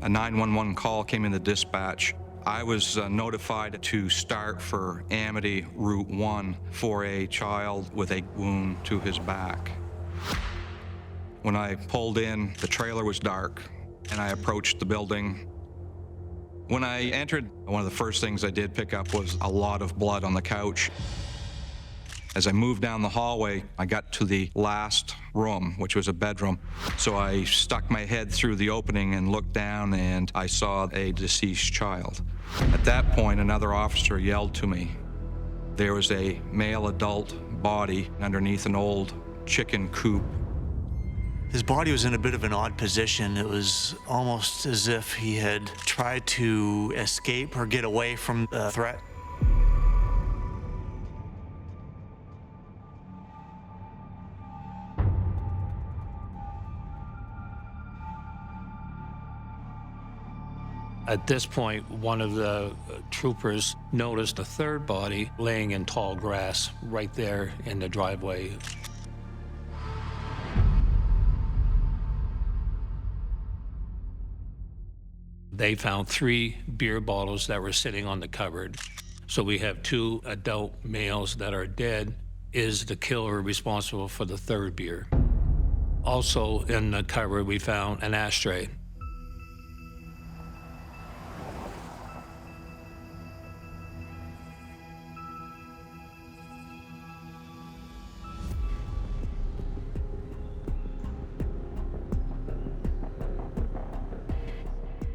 A 911 call came into dispatch. I was notified to start for Amity Route 1 for a child with a wound to his back. When I pulled in, the trailer was dark, and I approached the building. When I entered, one of the first things I did pick up was a lot of blood on the couch. As I moved down the hallway, I got to the last room, which was a bedroom. So I stuck my head through the opening and looked down, and I saw a deceased child. At that point, another officer yelled to me. There was a male adult body underneath an old chicken coop. His body was in a bit of an odd position. It was almost as if he had tried to escape or get away from the threat. At this point, one of the troopers noticed a third body laying in tall grass right there in the driveway. They found 3 beer bottles that were sitting on the cupboard. So we have 2 adult males that are dead. Is the killer responsible for the third beer? Also in the cupboard, we found an ashtray.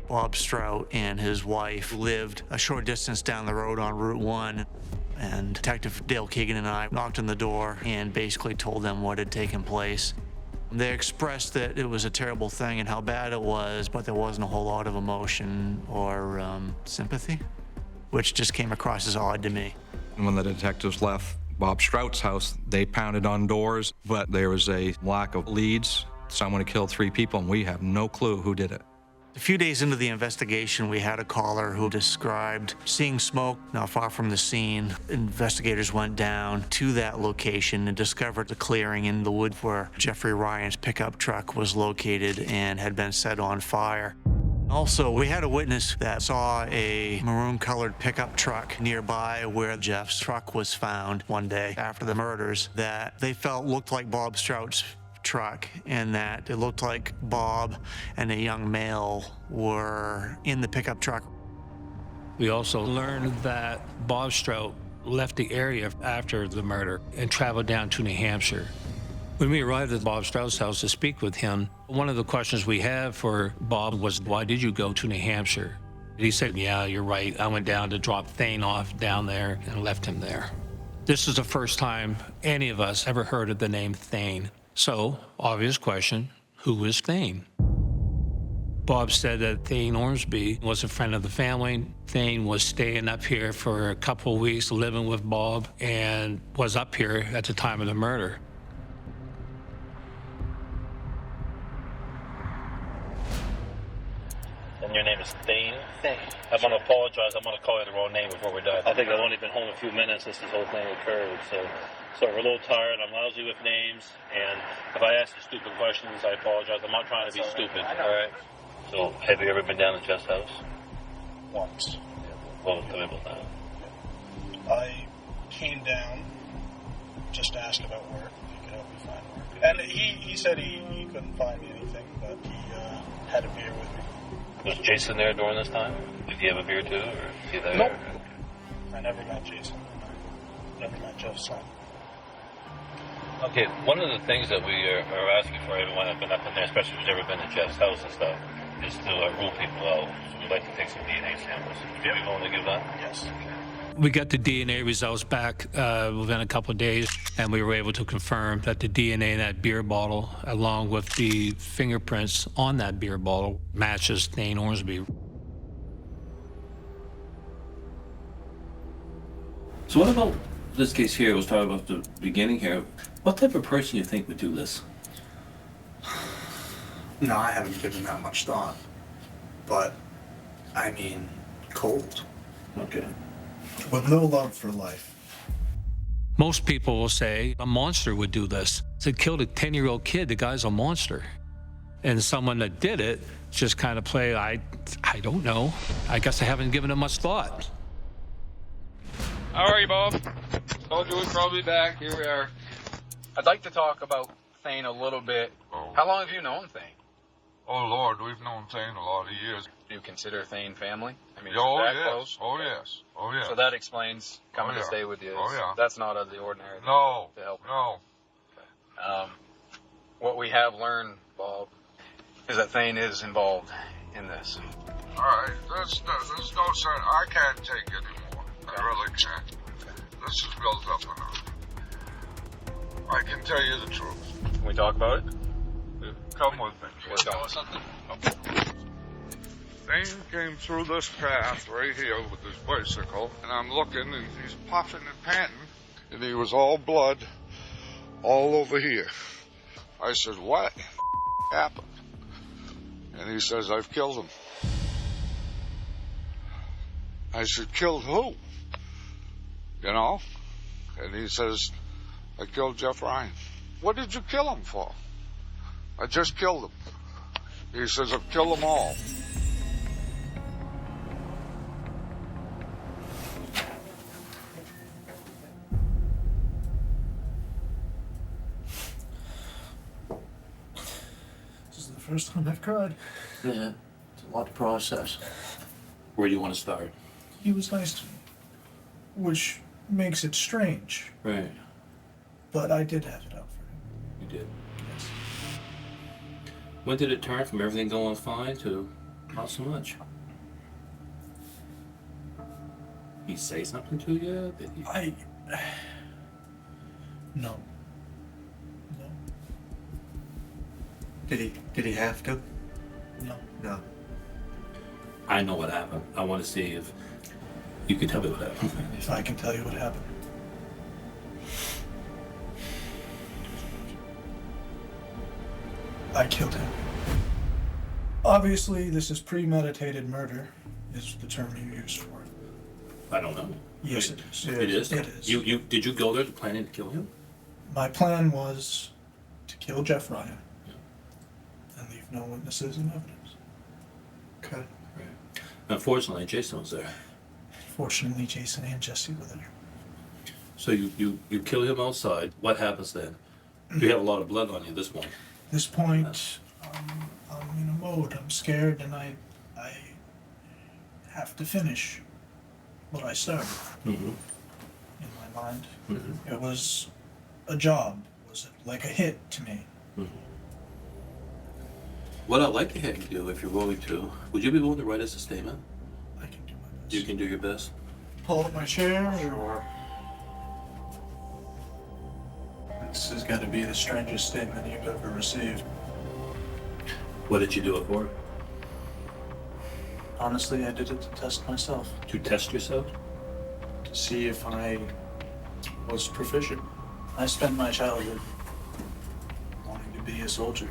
Bob Strout and his wife lived a short distance down the road on Route 1, and Detective Dale Keegan and I knocked on the door and basically told them what had taken place. They expressed that it was a terrible thing and how bad it was, but there wasn't a whole lot of emotion or sympathy, which just came across as odd to me. And when the detectives left Bob Strout's house, they pounded on doors, but there was a lack of leads. Someone had killed 3 people, and we have no clue who did it. A few days into the investigation, we had a caller who described seeing smoke not far from the scene. Investigators went down to that location and discovered the clearing in the wood where Jeffrey Ryan's pickup truck was located and had been set on fire. Also, we had a witness that saw a maroon-colored pickup truck nearby where Jeff's truck was found one day after the murders that they felt looked like Bob Strout's truck, and that it looked like Bob and a young male were in the pickup truck. We also learned that Bob Strout left the area after the murder and traveled down to New Hampshire. When we arrived at Bob Strout's house to speak with him, one of the questions we had for Bob was, why did you go to New Hampshire? He said, yeah, you're right. I went down to drop Thane off down there and left him there. This is the first time any of us ever heard of the name Thane. So, obvious question, who is Thane? Bob said that Thane Ormsby was a friend of the family. Thane was staying up here for a couple of weeks, living with Bob, and was up here at the time of the murder. And your name is Thane? Thane. I'm going to apologize. I'm going to call you the wrong name before we're done. I think I've only been home a few minutes since this whole thing occurred, so we're a little tired. I'm lousy with names, and if I ask you stupid questions, I apologize. I'm not trying to be stupid, all right? So, have you ever been down to Jeff's house? Once. Well, tell me about that. I came down just to ask about work. He could help me find work. And he said he couldn't find me anything, but he had a beer with me. Was Jason there during this time? Did he have a beer too, or is he there? Nope. I never met Jason. Never met Jeff's son. Okay, one of the things that we are asking for everyone that's been up in there, especially who's ever been to Jeff's house and stuff, is to rule people out. So we'd like to take some DNA samples. Would you be willing to give that? Yes. We got the DNA results back within a couple of days, and we were able to confirm that the DNA in that beer bottle, along with the fingerprints on that beer bottle, matches Thane Ormsby. So what about this case here? We'll talk about the beginning here. What type of person you think would do this? No, I haven't given that much thought. But, I mean, cold. Okay. With no love for life. Most people will say a monster would do this. To kill a 10-year-old kid, the guy's a monster. And someone that did it just kind of play, I don't know. I guess I haven't given it much thought. How are you, Bob? Told you we'd probably be back. Here we are. I'd like to talk about Thane a little bit. Oh. How long have you known Thane? Oh, Lord, we've known Thane a lot of years. Do you consider Thane family? I mean, Oh, is that yes. close? Oh, yes. Oh, yes. So that explains coming Oh, to yeah. stay with you. Oh, yeah. That's not out of the ordinary. No. To help. No. What we have learned, Bob, is that Thane is involved in this. All right. There's no sense. I can't take it anymore. I really can't. This is built up enough. I can tell you the truth. Can we talk about it? Come with me. Let's go. Something? Thane came through this path right here with his bicycle, and I'm looking, and he's puffing and panting, and he was all blood all over here. I said, what happened? And he says, I've killed him. I said, killed who? You know? And he says, I killed Jeff Ryan. What did you kill him for? I just killed him. He says, I've killed them all. This is the first time I've cried. Yeah, it's a lot to process. Where do you want to start? He was nice to me, which makes it strange, Right, but I did have it out for him. you did. Yes. When did it turn from everything going fine to not so much? He say something to you? Did he? No. No. Did he have to? No. No. I know what happened. I want to see if you can tell me what happened. If I can tell you what happened. I killed him. Obviously, this is premeditated murder, is the term you used for it. I don't know. Yes, it is. It is? It is. You did you go there planning to kill him? My plan was to kill Jeff Ryan and leave no witnesses and evidence. Okay. Right. Unfortunately, Jason was there. Fortunately, Jason and Jesse were there. So you kill him outside. What happens then? You have a lot of blood on you at this point. At this point, I'm in a mode. I'm scared, and I have to finish what I started. Mm-hmm. In my mind, Mm-hmm. it was a job. It was like a hit to me. Mm-hmm. What I'd like to have you do, if you're willing to, would you be willing to write us a statement? I can do my best. You can do your best. Pull up my chair, or this has got to be the strangest statement you've ever received. What did you do it for? Honestly, I did it to test myself, To test yourself? to see if I was proficient. I spent my childhood wanting to be a soldier.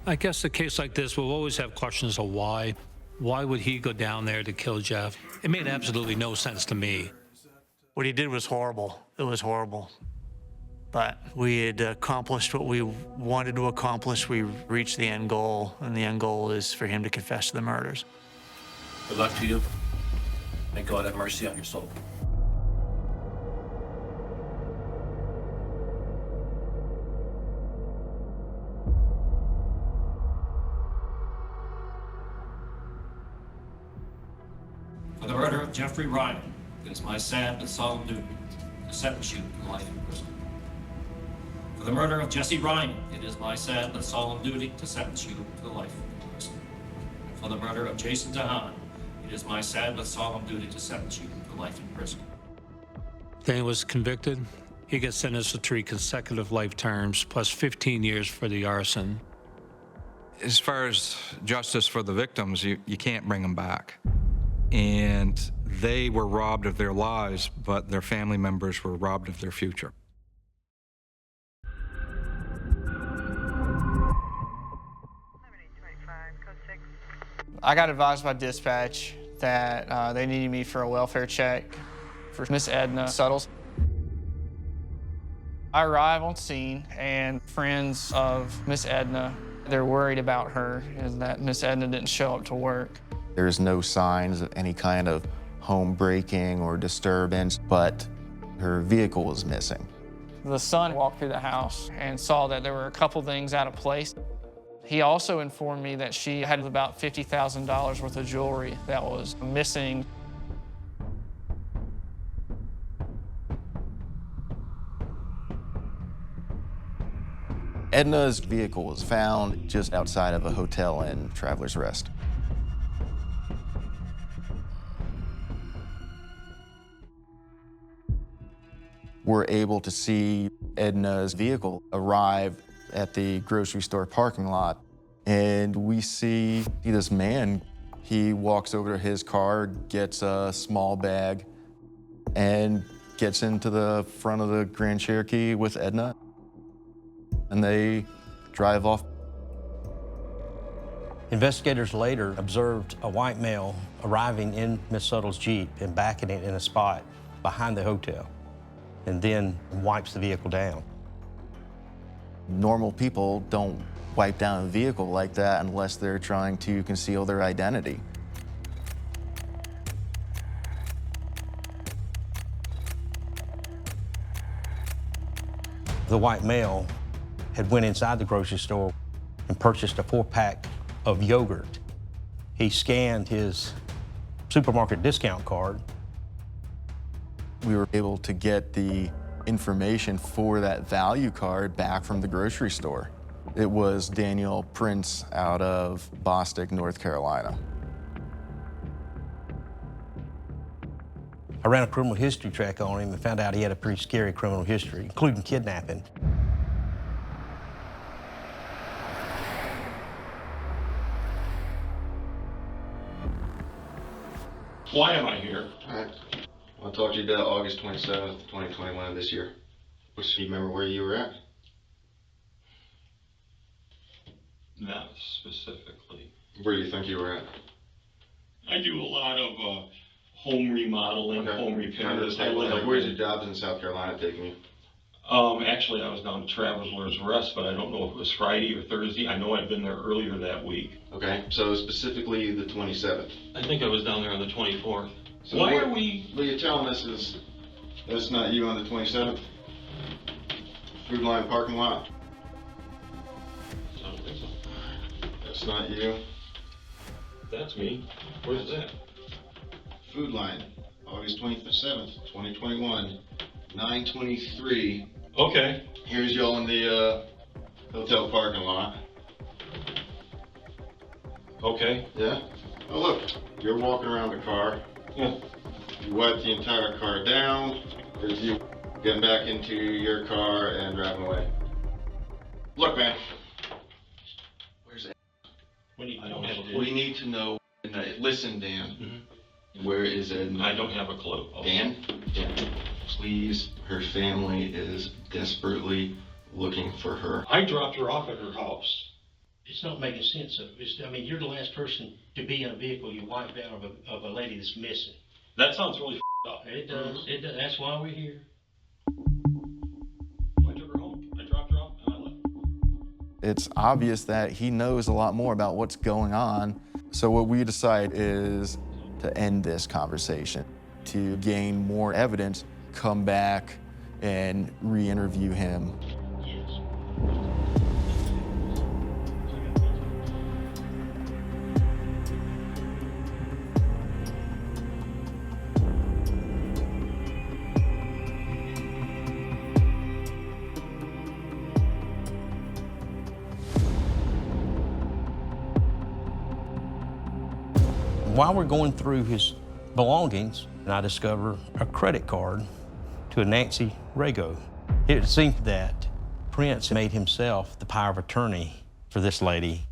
I guess a case like this will always have questions of why. Why would he go down there to kill Jeff? It made absolutely no sense to me. What he did was horrible. It was horrible. But we had accomplished what we wanted to accomplish. We reached the end goal, and the end goal is for him to confess to the murders. Good luck to you. May God have mercy on your soul. For the murder of Jeffrey Ryan, it is my sad but solemn duty to sentence you to life in prison. For the murder of Jesse Ryan, it is my sad but solemn duty to sentence you to life in prison. For the murder of Jason DeHaan, it is my sad but solemn duty to sentence you to life in prison. Thane was convicted. He gets sentenced to 3 consecutive life terms, plus 15 years for the arson. As far as justice for the victims, you can't bring them back. And they were robbed of their lives, but their family members were robbed of their future. I got advised by dispatch that they needed me for a welfare check for Miss Edna Suttles. I arrive on scene, and friends of Miss Edna They're worried about her, is that Miss Edna didn't show up to work. There's no signs of any kind of home breaking or disturbance, but her vehicle was missing. The son walked through the house and saw that there were a couple things out of place. He also informed me that she had about $50,000 worth of jewelry that was missing. Edna's vehicle was found just outside of a hotel in Travelers Rest. We're able to see Edna's vehicle arrive at the grocery store parking lot, and we see this man. He walks over to his car, gets a small bag, and gets into the front of the Grand Cherokee with Edna, and they drive off. Investigators later observed a white male arriving in Miss Suttle's Jeep and backing it in a spot behind the hotel, and then wipes the vehicle down. Normal people don't wipe down a vehicle like that unless they're trying to conceal their identity. The white male had went inside the grocery store and purchased a 4-pack of yogurt. He scanned his supermarket discount card. We were able to get the information for that value card back from the grocery store. It was Daniel Prince out of Bostic, North Carolina. I ran a criminal history track on him and found out he had a pretty scary criminal history, including kidnapping. Why am I here? I'll talk to you about August 27th, 2021 of this year. Do you remember where you were at? Not specifically. Where do you think you were at? I do a lot of home remodeling, home repairs. Where's your jobs in South Carolina taking you? Actually, I was down to Travelers Rest, but I don't know if it was Friday or Thursday. I know I'd been there earlier that week. Okay, so specifically the 27th. I think I was down there on the 24th. So Why what are we... What you're telling us is that's not you on the 27th? Food Line parking lot? I don't think so. That's not you? That's me. Where's that? Food Line, August 27th, 2021, 9:23. Okay. Here's y'all in the hotel parking lot. Okay. Yeah? Oh look, you're walking around the car. Yeah. You wipe the entire car down, or you getting back into your car and driving away? Look, man. Where's Ed? I don't have a clue. We need to know. Listen, Dan. Mm-hmm. Where is Ed? I don't have a clue. Dan? Dan, please. Her family is desperately looking for her. I dropped her off at her house. It's not making sense. I mean, you're the last person to be in a vehicle you wiped out of a lady that's missing. That sounds really up. It does. It does. That's why we're here. I took her home. I dropped her off and I left. It's obvious that he knows a lot more about what's going on. So what we decide is to end this conversation, to gain more evidence, come back and re-interview him. Yes. While we're going through his belongings, I discover a credit card to a Nancy Rago. It seemed that Prince made himself the power of attorney for this lady.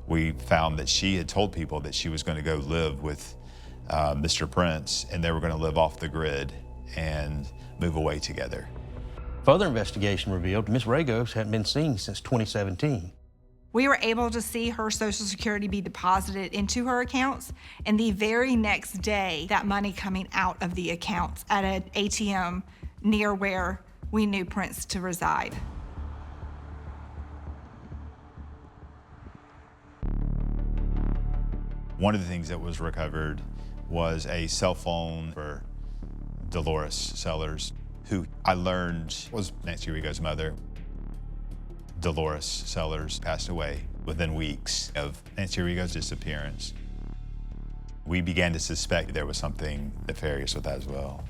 We found that she had told people that she was going to go live with Mr. Prince, and they were going to live off the grid and move away together. Further investigation revealed Ms. Ragos hadn't been seen since 2017. We were able to see her Social Security be deposited into her accounts, and the very next day, that money coming out of the accounts at an ATM near where we knew Prince to reside. One of the things that was recovered was a cell phone for Dolores Sellers, who I learned was Nancy Rigo's mother. Dolores Sellers passed away within weeks of Nancy Rigo's disappearance. We began to suspect there was something nefarious with that as well.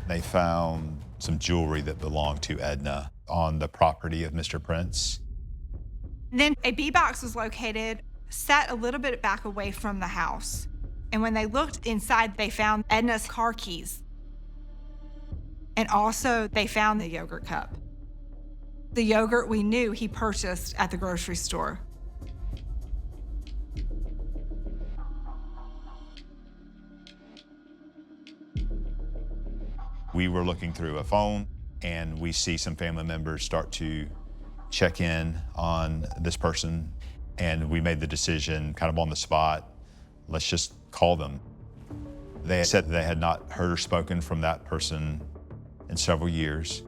They found some jewelry that belonged to Edna on the property of Mr. Prince. Then a B-box was located, set a little bit back away from the house. And when they looked inside, they found Edna's car keys. And also they found the yogurt cup. The yogurt we knew he purchased at the grocery store. We were looking through a phone and we see some family members start to check in on this person, and we made the decision kind of on the spot, let's just call them. They said they had not heard or spoken from that person in several years.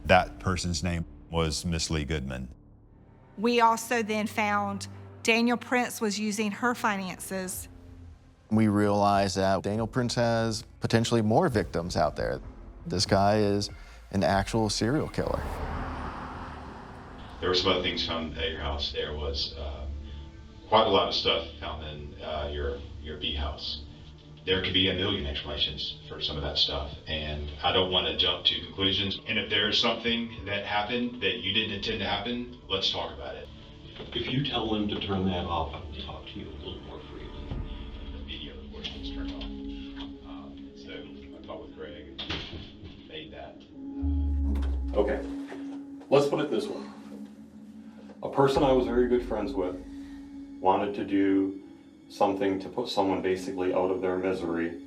That person's name was Miss Lee Goodman. We also then found Daniel Prince was using her finances. We realized that Daniel Prince has potentially more victims out there. This guy is an actual serial killer. There were some other things found at your house. There was quite a lot of stuff found in your B house. There could be a million explanations for some of that stuff, and I don't want to jump to conclusions. And if there's something that happened that you didn't intend to happen, let's talk about it. If you tell them to turn that off, I will talk to you a little more freely. The video recording was turned off. So I talked with Greg and made that. Okay, let's put it this way. A person I was very good friends with wanted to do something to put someone basically out of their misery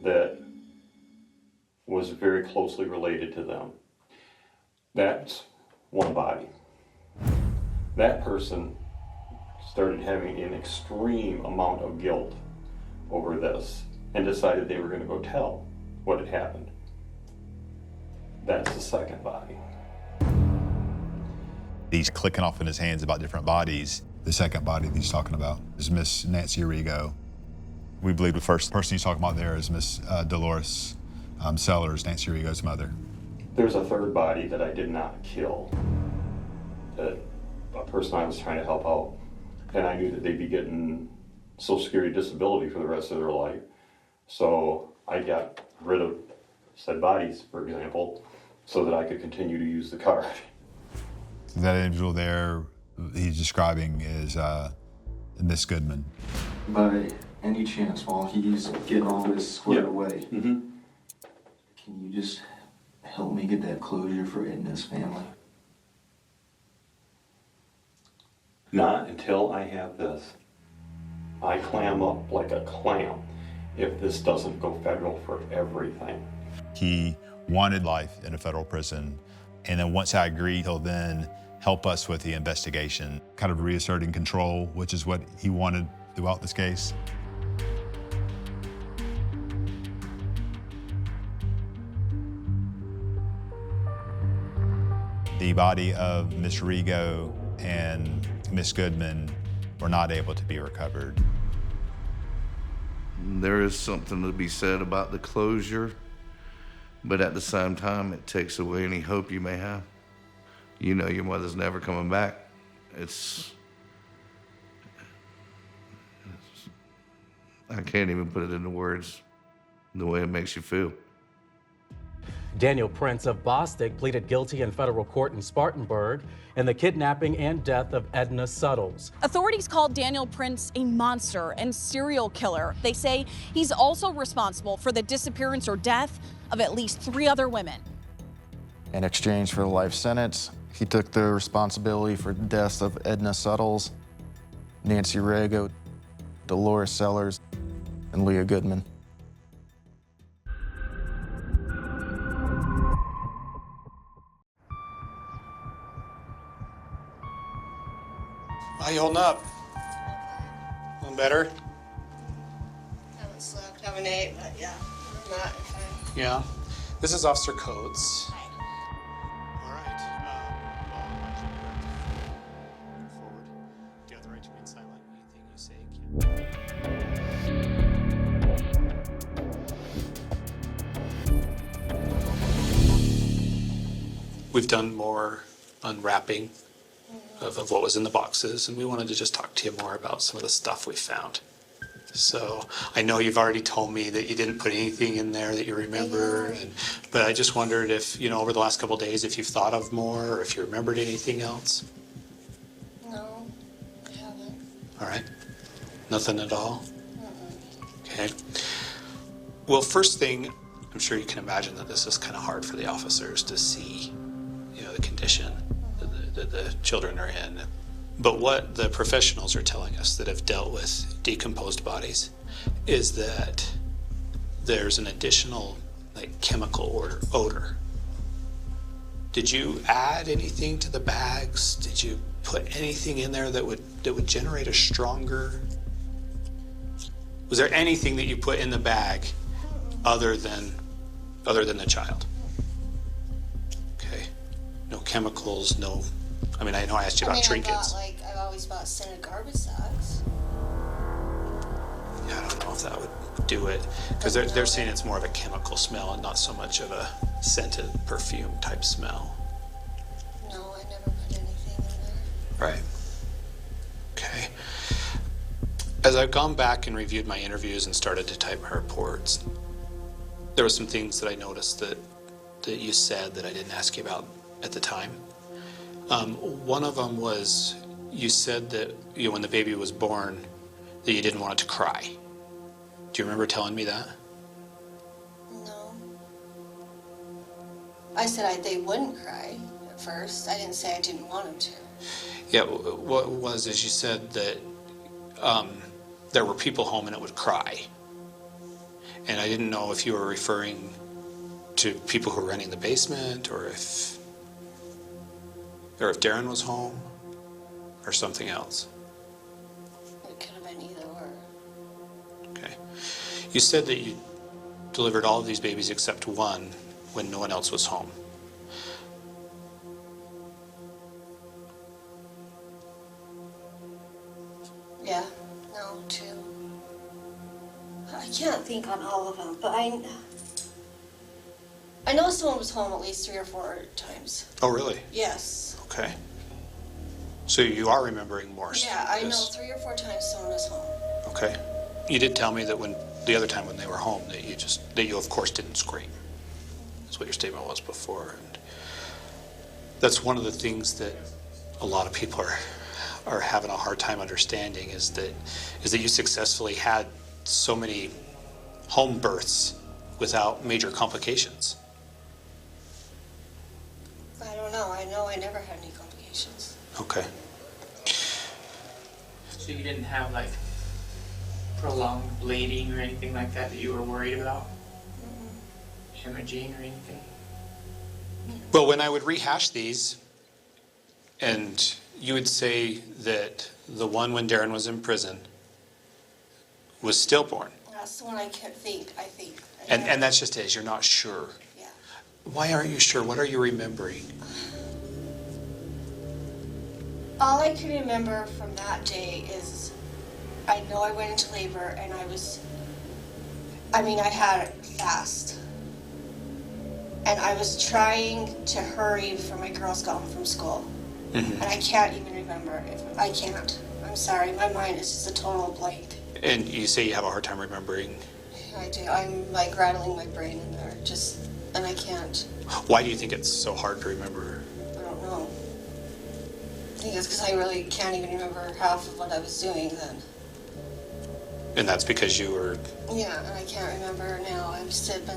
that was very closely related to them. That's one body. That person started having an extreme amount of guilt over this and decided they were going to go tell what had happened. That's the second body. He's clicking off in his hands about different bodies. The second body that he's talking about is Miss Nancy Rigo. We believe the first person he's talking about there is Miss Dolores Sellers, Nancy Rigo's mother. There's a third body that I did not kill, that a person I was trying to help out. And I knew that they'd be getting Social Security disability for the rest of their life. So I got rid of said bodies, for example, so that I could continue to use the card. That individual there he's describing is Miss Goodman. By any chance, while he's getting all this squared away, can you just help me get that closure for Edna's family? Not until I have this. I clam up like a clam if this doesn't go federal for everything. He wanted life in a federal prison, and then once I agreed, he'll then help us with the investigation, kind of reasserting control, which is what he wanted throughout this case. The body of Miss Rigo and Miss Goodman were not able to be recovered. There is something to be said about the closure, but at the same time, it takes away any hope you may have. You know your mother's never coming back. I can't even put it into words the way it makes you feel. Daniel Prince of Bostic pleaded guilty in federal court in Spartanburg in the kidnapping and death of Edna Suttles. Authorities called Daniel Prince a monster and serial killer. They say he's also responsible for the disappearance or death of at least 3 other women. In exchange for a life sentence, he took the responsibility for the deaths of Edna Suttles, Nancy Rigo, Dolores Sellers, and Leah Goodman. How you holding up? Feeling better? Haven't slept, haven't ate, but yeah, I'm not. Yeah. This is Officer Coates. We've done more unwrapping of what was in the boxes, and we wanted to just talk to you more about some of the stuff we found. So I know you've already told me that you didn't put anything in there that you remember, but I just wondered if, over the last couple of days, if you've thought of more or if you remembered anything else. No, I haven't. All right. Nothing at all? Okay. Well, first thing, I'm sure you can imagine that this is kind of hard for the officers to see, the condition that the children are in. But what the professionals are telling us that have dealt with decomposed bodies is that there's an additional chemical odor. Did you add anything to the bags? Did you put anything in there that would generate a stronger? Was there anything that you put in the bag other than the child? Okay. No chemicals, no. I mean, I know I asked you about trinkets. I've always bought scented garbage sacks. Yeah, I don't know if that would do it. Because they're saying it's more of a chemical smell and not so much of a scented perfume type smell. No, I never put anything in there. Right. Okay. As I've gone back and reviewed my interviews and started to type my reports, there were some things that I noticed that you said that I didn't ask you about at the time. One of them was you said that when the baby was born that you didn't want it to cry. Do you remember telling me that? No. I said they wouldn't cry at first. I didn't say I didn't want them to. Yeah, what it was is you said that there were people home and it would cry. And I didn't know if you were referring to people who were renting the basement or if Darren was home or something else. It could have been either or. Okay. You said that you delivered all of these babies except one when no one else was home. Yeah, no, two. I can't think on all of them, but I know someone was home at least 3 or 4 times. Oh, really? Yes. Okay. So you are remembering more. Yeah, I know 3 or 4 times someone was home. Okay. You did tell me that the other time when they were home that you of course didn't scream. That's what your statement was before. And that's one of the things that a lot of people are having a hard time understanding is that you successfully had so many home births without major complications. I don't know. I know I never had any complications. Okay. So you didn't have prolonged bleeding or anything like that you were worried about? Hemorrhaging or anything? Well, when I would rehash these, and you would say that the one when Darren was in prison was stillborn. That's the one I think. And that's just it, you're not sure. Yeah. Why aren't you sure? What are you remembering? All I can remember from that day is I know I went into labor and I had it fast. And I was trying to hurry before my girls got home from school. Mm-hmm. And I can't even remember. I can't. I'm sorry. My mind is just a total blank. And you say you have a hard time remembering? I do. I'm rattling my brain in there. And I can't. Why do you think it's so hard to remember? I don't know. I think it's because I really can't even remember half of what I was doing then. And that's because you were... Yeah, and I can't remember now. I've been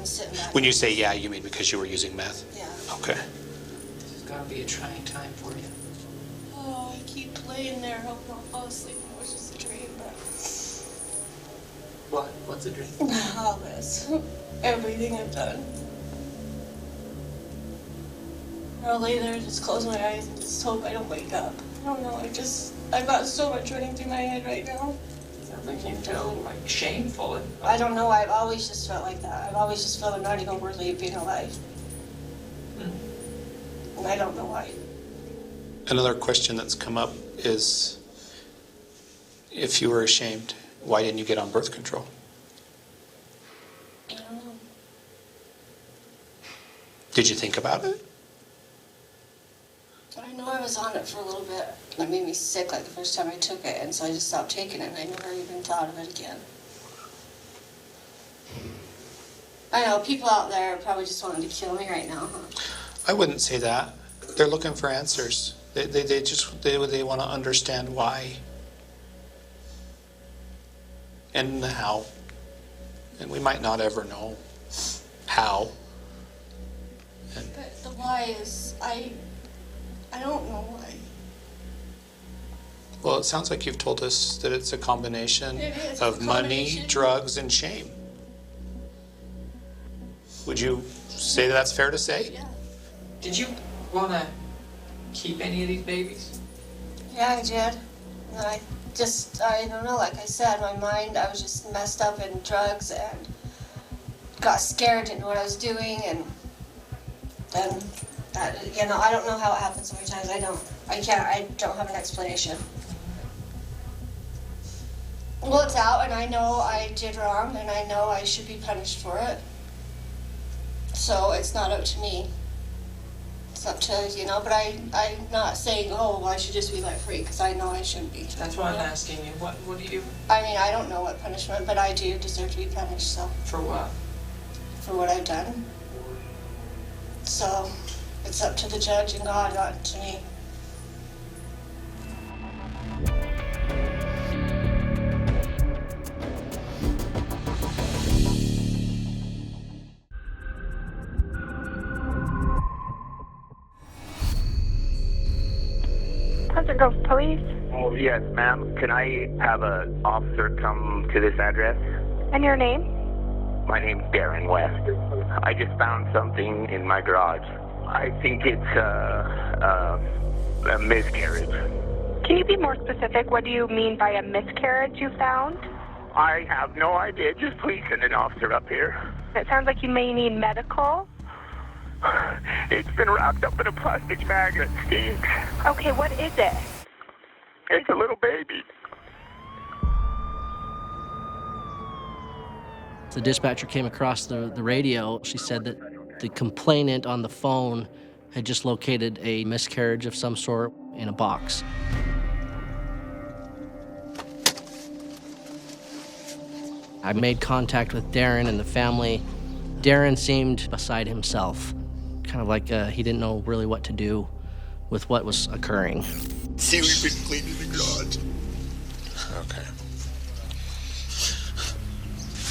sitting back. When you say yeah, you mean because you were using meth? Yeah. Okay. This has got to be a trying time for you. Oh, I keep laying there hoping I'll fall asleep. It was just a dream, but... What? What's a dream? All this. Everything I've done. I'll lay there and just close my eyes and just hope I don't wake up. I don't know, I've got so much running through my head right now. Sounds like you feel shameful. I don't know, I've always just felt like that. I've always just felt I'm not even worthy of being alive. And I don't know why. Another question that's come up is, if you were ashamed, why didn't you get on birth control? I don't know. Did you think about it? was on it for a little bit. It made me sick like the first time I took it, and so I just stopped taking it, and I never even thought of it again. I know, people out there are probably just wanting to kill me right now, huh? I wouldn't say that. They're looking for answers. They want to understand why and the how. And we might not ever know how. But the why is, I don't know why. Well, it sounds like you've told us that it's a combination It is, of it's a money, combination. drugs, and shame. Would you say that's fair to say? Yeah. Did you want to keep any of these babies? Yeah, I did. And I don't know, like I said, my mind, I was just messed up in drugs and got scared, didn't know what I was doing, and then, I don't know how it happened so many times. I don't have an explanation. Well, it's out, and I know I did wrong, and I know I should be punished for it. So it's not up to me. It's up to, but I'm not saying, oh, well, I should just be let free, because I know I shouldn't be. That's why I'm asking you. What do you... I mean, I don't know what punishment, but I do deserve to be punished, so. For what? For what I've done. So, it's up to the judge and God, not to me. Pleasant Grove Police. Oh, yes, ma'am. Can I have an officer come to this address? And your name? My name's Darren West. I just found something in my garage. I think it's a miscarriage. Can you be more specific? What do you mean by a miscarriage you found? I have no idea. Just please send an officer up here. It sounds like you may need medical. It's been wrapped up in a plastic bag that stinks. Okay, what is it? It's a little baby. The dispatcher came across the radio. She said that the complainant on the phone had just located a miscarriage of some sort in a box. I made contact with Darren and the family. Darren seemed beside himself, kind of like he didn't know really what to do with what was occurring. See, we've been cleaning the garage. Okay.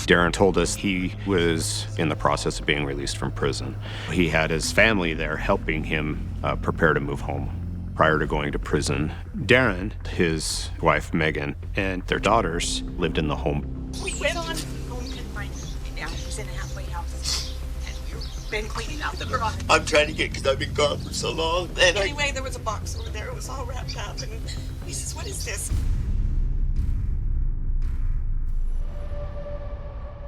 Darren told us he was in the process of being released from prison. He had his family there helping him prepare to move home. Prior to going to prison, Darren, his wife Megan, and their daughters lived in the home. We went on home to find him. He's in a halfway house. And we've been cleaning out the garage. I'm trying to get, because I've been gone for so long. And Anyway, there was a box over there. It was all wrapped up. And he says, what is this?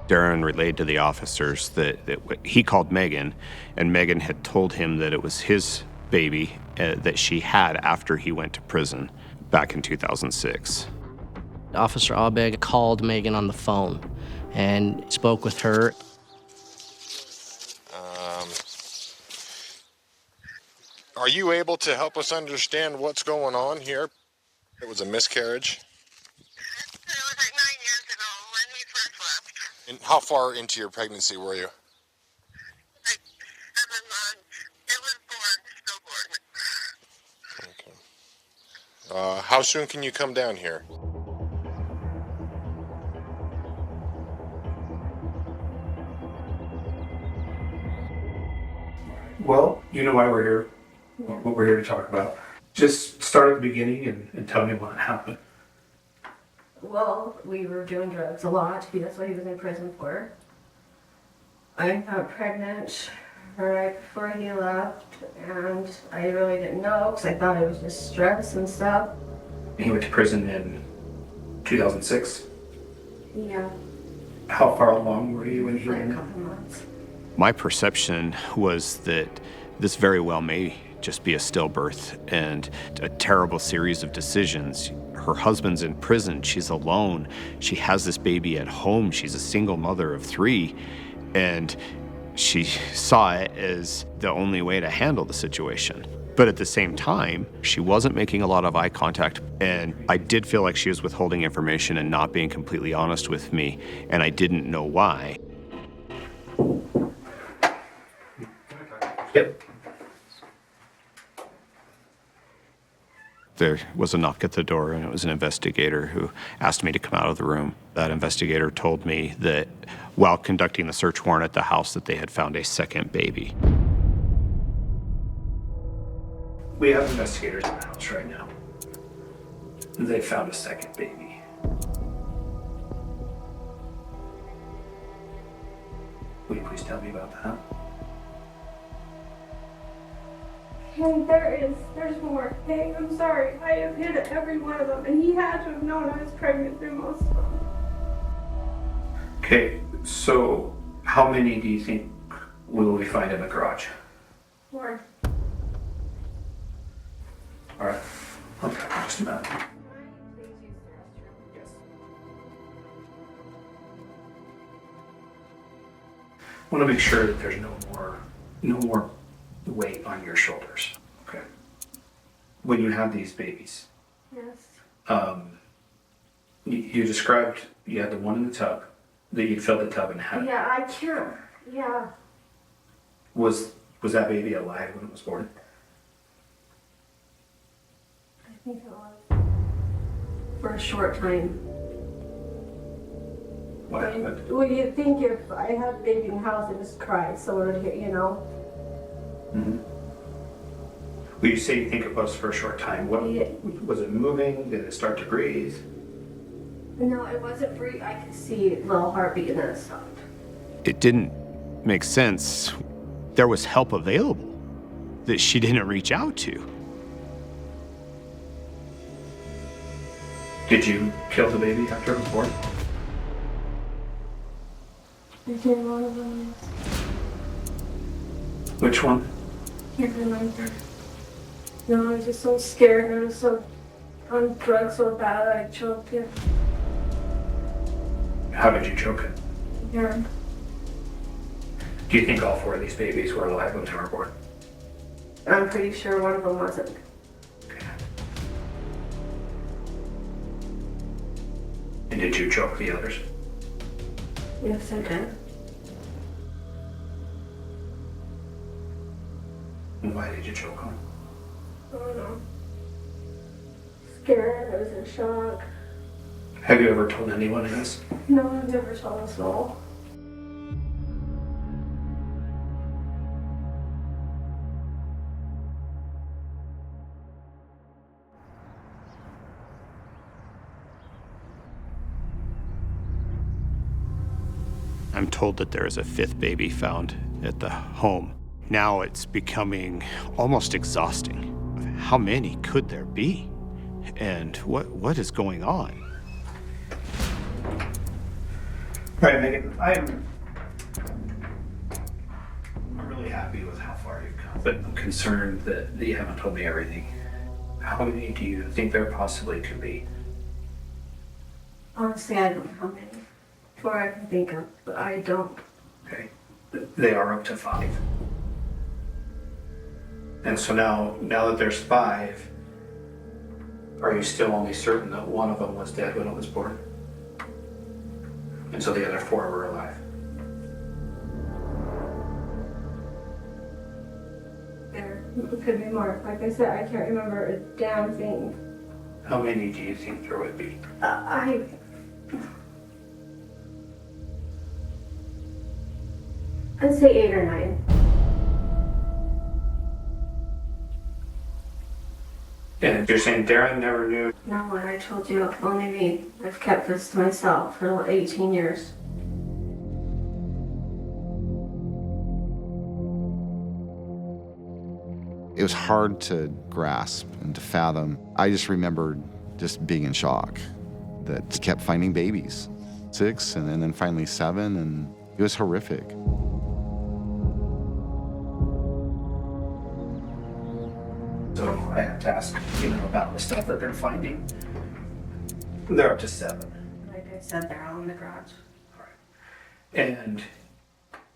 Darren relayed to the officers that he called Megan, and Megan had told him that it was his baby that she had after he went to prison back in 2006. Officer Abeg called Megan on the phone and spoke with her. Are you able to help us understand what's going on here? It was a miscarriage. It was like 9 years ago when we first left. And how far into your pregnancy were you? Like 7 months. It was born, stillborn. Okay. How soon can you come down here? Well, you know why we're here, what we're here to talk about. Just start at the beginning and tell me what happened. Well, we were doing drugs a lot. That's what he was in prison for. I got pregnant right before he left, and I really didn't know because I thought it was just stress and stuff. He went to prison in 2006. Yeah, How far along were you when he for a went? couple months. My perception was that this very well may just be a stillbirth and a terrible series of decisions. Her husband's in prison, she's alone, she has this baby at home, she's a single mother of 3, and she saw it as the only way to handle the situation. But at the same time, she wasn't making a lot of eye contact, and I did feel like she was withholding information and not being completely honest with me, and I didn't know why. Yep. There was a knock at the door, and it was an investigator who asked me to come out of the room. That investigator told me that while conducting the search warrant at the house that they had found a second baby. We have investigators in the house right now. They found a second baby. Will you please tell me about that? And there's more. Hey, I'm sorry. I have hit every one of them, and he had to have known I was pregnant through most of them. Okay, so how many do you think will we find in the garage? 4. All right. Okay, just a minute. I want to make sure that there's no more weight on your shoulders. Okay. When you have these babies, Yes. you described you had the one in the tub, that you filled the tub and had. Yeah, I can't. Yeah. Was that baby alive when it was born? I think it was. For a short time. What happened? Well, you'd think if I had a baby in the house, I just cried, so it would, Mm-hmm. Well, you say you think it was for a short time. What was it moving? Did it start to breathe? No, it wasn't free. I could see a little heartbeat and then it stopped. It didn't make sense. There was help available that she didn't reach out to. Did you kill the baby after it was born? I did one of them. Which one? Can't remember. No, I was just so scared and I was so on drugs so bad that I choked it. How did you choke it? Yeah. Do you think all 4 of these babies were alive when they were born? I'm pretty sure one of them wasn't. And did you choke the others? Yes, I did. And why did you choke them? I don't know. Scared, I was in shock. Have you ever told anyone this? No, I've never told a soul. I'm told that there is a 5th baby found at the home. Now it's becoming almost exhausting. How many could there be? And what is going on? Right, Megan, I'm really happy with how far you've come, but I'm concerned that you haven't told me everything. How many do you think there possibly could be? Honestly, I don't know how many. 4 I can think of, but I don't. Okay. They are up to 5. And so now that there's 5, are you still only certain that one of them was dead when it was born? And so the other 4 were alive? There could be more. Like I said, I can't remember a damn thing. How many do you think there would be? I'd say 8 or 9. And you're saying Darren never knew? No, when I told you, only me. I've kept this to myself for 18 years. It was hard to grasp and to fathom. I just remember just being in shock that he kept finding babies. 6 and then finally 7, and it was horrific. So I have to ask, about the stuff that they're finding. They're up to 7. Like I said, they're all in the garage. And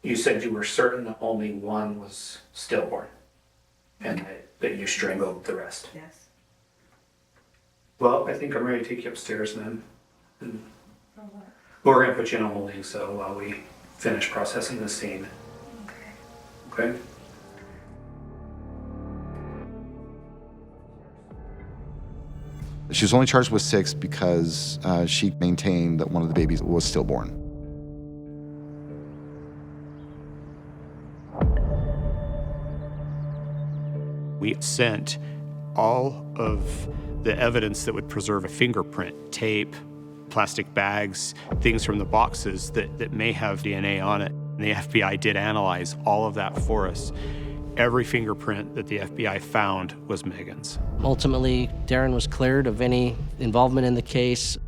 you said you were certain that only one was stillborn. And that you strangled the rest. Yes. Well, I think I'm ready to take you upstairs then. And we're gonna put you in a holding cell while we finish processing the scene. Okay. Okay? She was only charged with 6 because she maintained that one of the babies was stillborn. We sent all of the evidence that would preserve a fingerprint, tape, plastic bags, things from the boxes that may have DNA on it. And the FBI did analyze all of that for us. Every fingerprint that the FBI found was Megan's. Ultimately, Darren was cleared of any involvement in the case.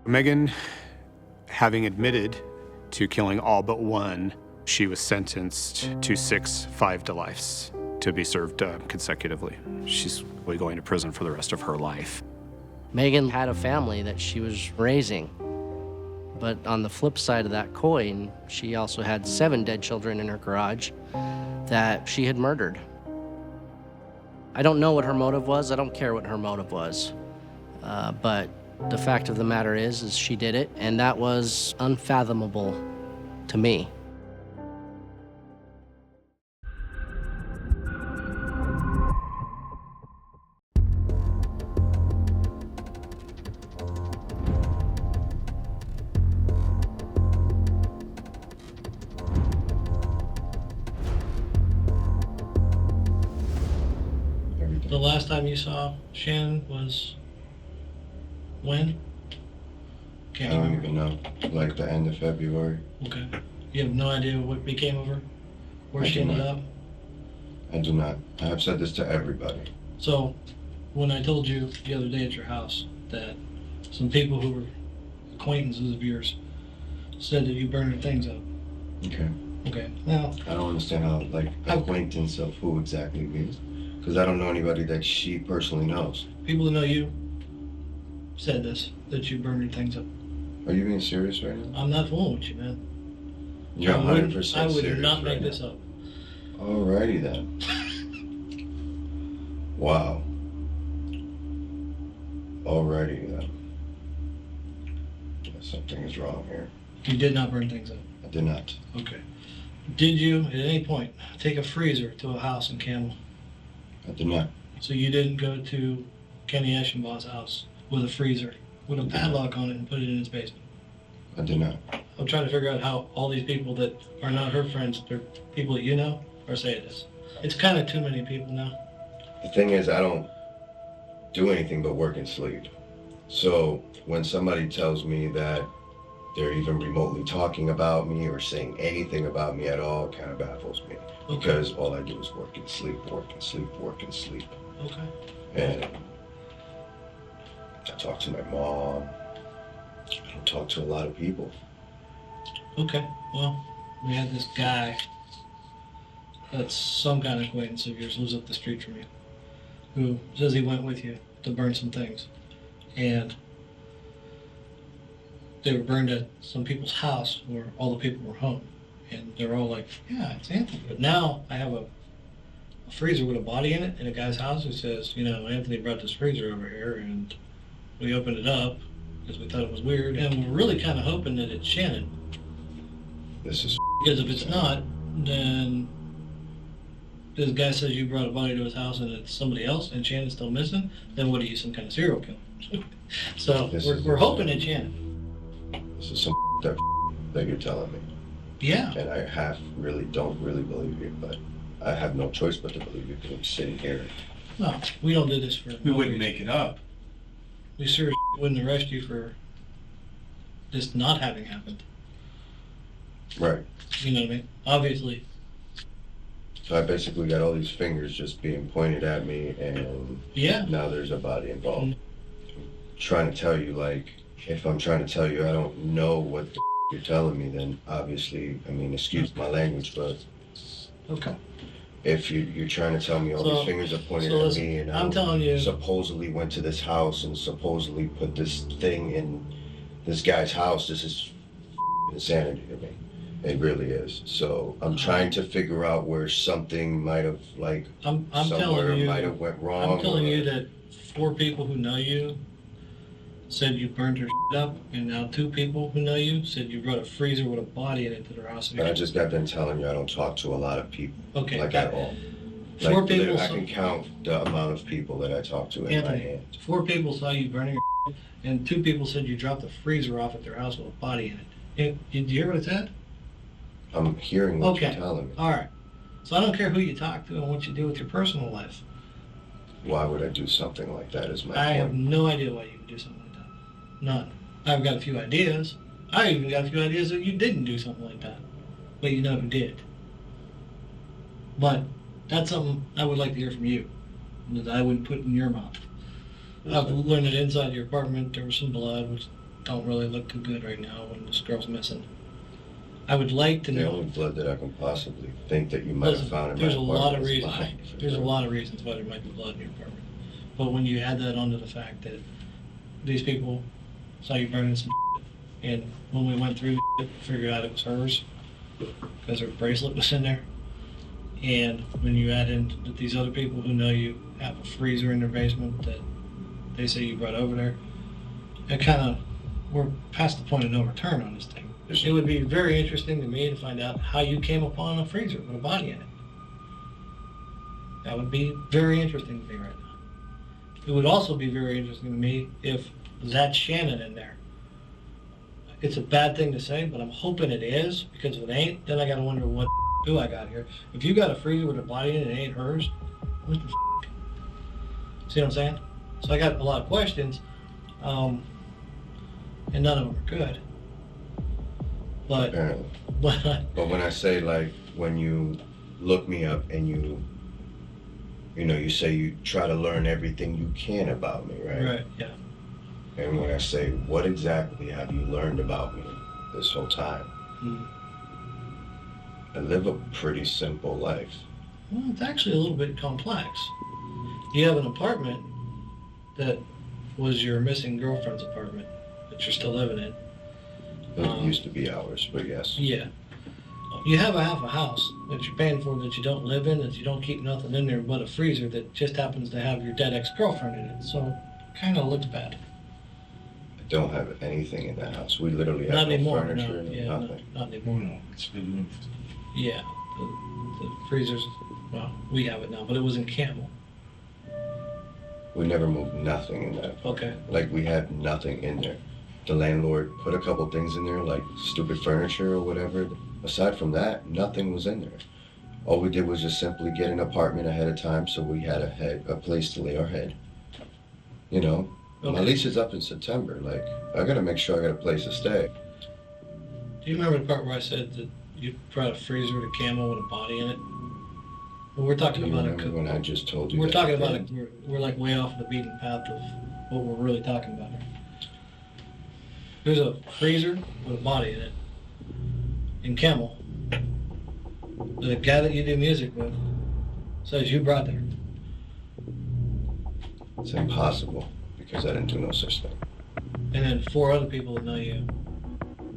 Megan, having admitted to killing all but one, she was sentenced to 6 5-to-lives to be served consecutively. She's going to prison for the rest of her life. Megan had a family that she was raising. But on the flip side of that coin, she also had 7 dead children in her garage that she had murdered. I don't know what her motive was. I don't care what her motive was. But the fact of the matter is she did it, and that was unfathomable to me. The last time you saw Shannon was when? I don't even know. Like the end of February. Okay. You have no idea what became of her? Where she ended up? I do not. I have said this to everybody. So, when I told you the other day at your house that some people who were acquaintances of yours said that you burned her things up. Okay. Okay. Now, I don't understand how, like, acquaintance of who exactly means. Because I don't know anybody that she personally knows. people who know you said this, that you burned your things up. Are you being serious right now? I'm not fooling with you, man. You're 100% serious. I would not make right this now. up. Alrighty then. Wow. Alrighty then. Something is wrong here. You did not burn things up. I did not. Okay. Did you, at any point, take a freezer to a house in Camel? I did not. So you didn't go to Kenny Eschenbaugh's house with a freezer, with a padlock on it and put it in his basement? I did not. I'm trying to figure out how all these people that are not her friends, they're people that you know, are saying this. It's kind of too many people now. The thing is, I don't do anything but work and sleep. So when somebody tells me that they're even remotely talking about me or saying anything about me at all, it kind of baffles me. Okay. Because all I do is work and sleep, work and sleep, work and sleep. Okay. And I talk to my mom. I don't talk to a lot of people. Okay, well, we had this guy that's some kind of acquaintance of yours, lives up the street from you, who says he went with you to burn some things. And they were burned at some people's house where all the people were home. And they're all like, yeah, it's Anthony. But now I have a freezer with a body in it in a guy's house who says, you know, Anthony brought this freezer over here and we opened it up because we thought it was weird. And we're really kind of hoping that it's Shannon. This is Because if it's not, then this guy says you brought a body to his house and it's somebody else and Shannon's still missing, then what are you, some kind of serial killer? So we're hoping it's Shannon. This is some that you're telling me. Yeah. And I don't really believe you, but I have no choice but to believe you because I'm sitting here. No, we don't do this for We no wouldn't reason. make it up. We sure wouldn't arrest you for this not having happened. Right. You know what I mean? Obviously. So I basically got all these fingers just being pointed at me, and Yeah. now there's a body involved. I'm trying to tell you, like, if I'm trying to tell you I don't know what the you're telling me, then obviously, I mean, excuse my language, but Okay. if you're trying to tell me all So- these fingers are pointed so at listen, me, and I'm telling you- supposedly went to this house and supposedly put this thing in this guy's house, this is insanity to me. It really is. So I'm trying to figure out where something might have, like, I'm somewhere telling you, might have went wrong. I'm telling or- you that 4 people who know you said you burned her up, and now 2 people who know you said you brought a freezer with a body in it to their house. And I just got done telling you I don't talk to a lot of people. Okay. Like at all. 4 Like, people I saw- can count the amount of people that I talk to in my Anthony, hand. 4 people saw you burning her, and 2 people said you dropped the freezer off at their house with a body in it. Did you hear what it said? I'm hearing what you're Okay. telling me. All right. So I don't care who you talk to and what you do with your personal life. Why would I do something like that is my I have point. no idea why you would do something like that. None. I've got a few ideas. I even got a few ideas that you didn't do something like that. But you know who did. But that's something I would like to hear from you, that I wouldn't put in your mouth. I've learned that inside your apartment there was some blood, which don't really look too good right now when this girl's missing. I would like to The know. only blood that I can possibly think that you might have found in my There's a lot of apartment is reasons. mine. There's a lot of reasons why there might be blood in your apartment. But when you add that onto the fact that these people saw you burning some shit, and when we went through it, figured out it was hers because her bracelet was in there, and when you add in that these other people who know you have a freezer in their basement that they say you brought over there, it kind of, we're past the point of no return on this thing. It would be very interesting to me to find out how you came upon a freezer with a body in it. That would be very interesting to me right now. It would also be very interesting to me if that's Shannon in there. It's a bad thing to say, but I'm hoping it is, because if it ain't, then I gotta wonder what do I got here. If you got a freezer with a body in it and it ain't hers, what the see what I'm saying? So I got a lot of questions, and none of them are good. But Apparently. But when I say, like, when you look me up and you say you try to learn everything you can about me, right? Right, yeah. And when I say, what exactly have you learned about me this whole time? I live a pretty simple life. Well, it's actually a little bit complex. You have an apartment that was your missing girlfriend's apartment that you're still living in. It used to be ours, but yes. Yeah. You have a half a house that you're paying for that you don't live in, that you don't keep nothing in there but a freezer that just happens to have your dead ex-girlfriend in it. So it kind of looks bad. I don't have anything in that house. We literally have Not no anymore. furniture, No, yeah, nothing. not anymore. No, it's been moved. Yeah. The freezer's, well, we have it now, but it was in Camel. We never moved nothing in that. Okay. Like, we had nothing in there. The landlord put a couple things in there, like stupid furniture or whatever. Aside from that, nothing was in there. All we did was just simply get an apartment ahead of time so we had a place to lay our head. You know? Okay. My lease is up in September. Like, I gotta make sure I got a place to stay. Do you remember the part where I said that you brought a freezer with a Camel with a body in it? Well, we're talking Do you about remember when I just told you We're that? talking about it. We're like way off the beaten path of what we're really talking about here. There's a freezer with a body in it in Camel. The guy that you do music with says you brought there. It's impossible because I didn't do no such thing. And then 4 other people that know you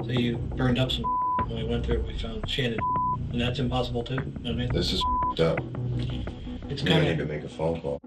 say you burned up some when we went through it, we found Shannon. And that's impossible too. You know what I mean? This is up. It's I kind need of to make a phone call.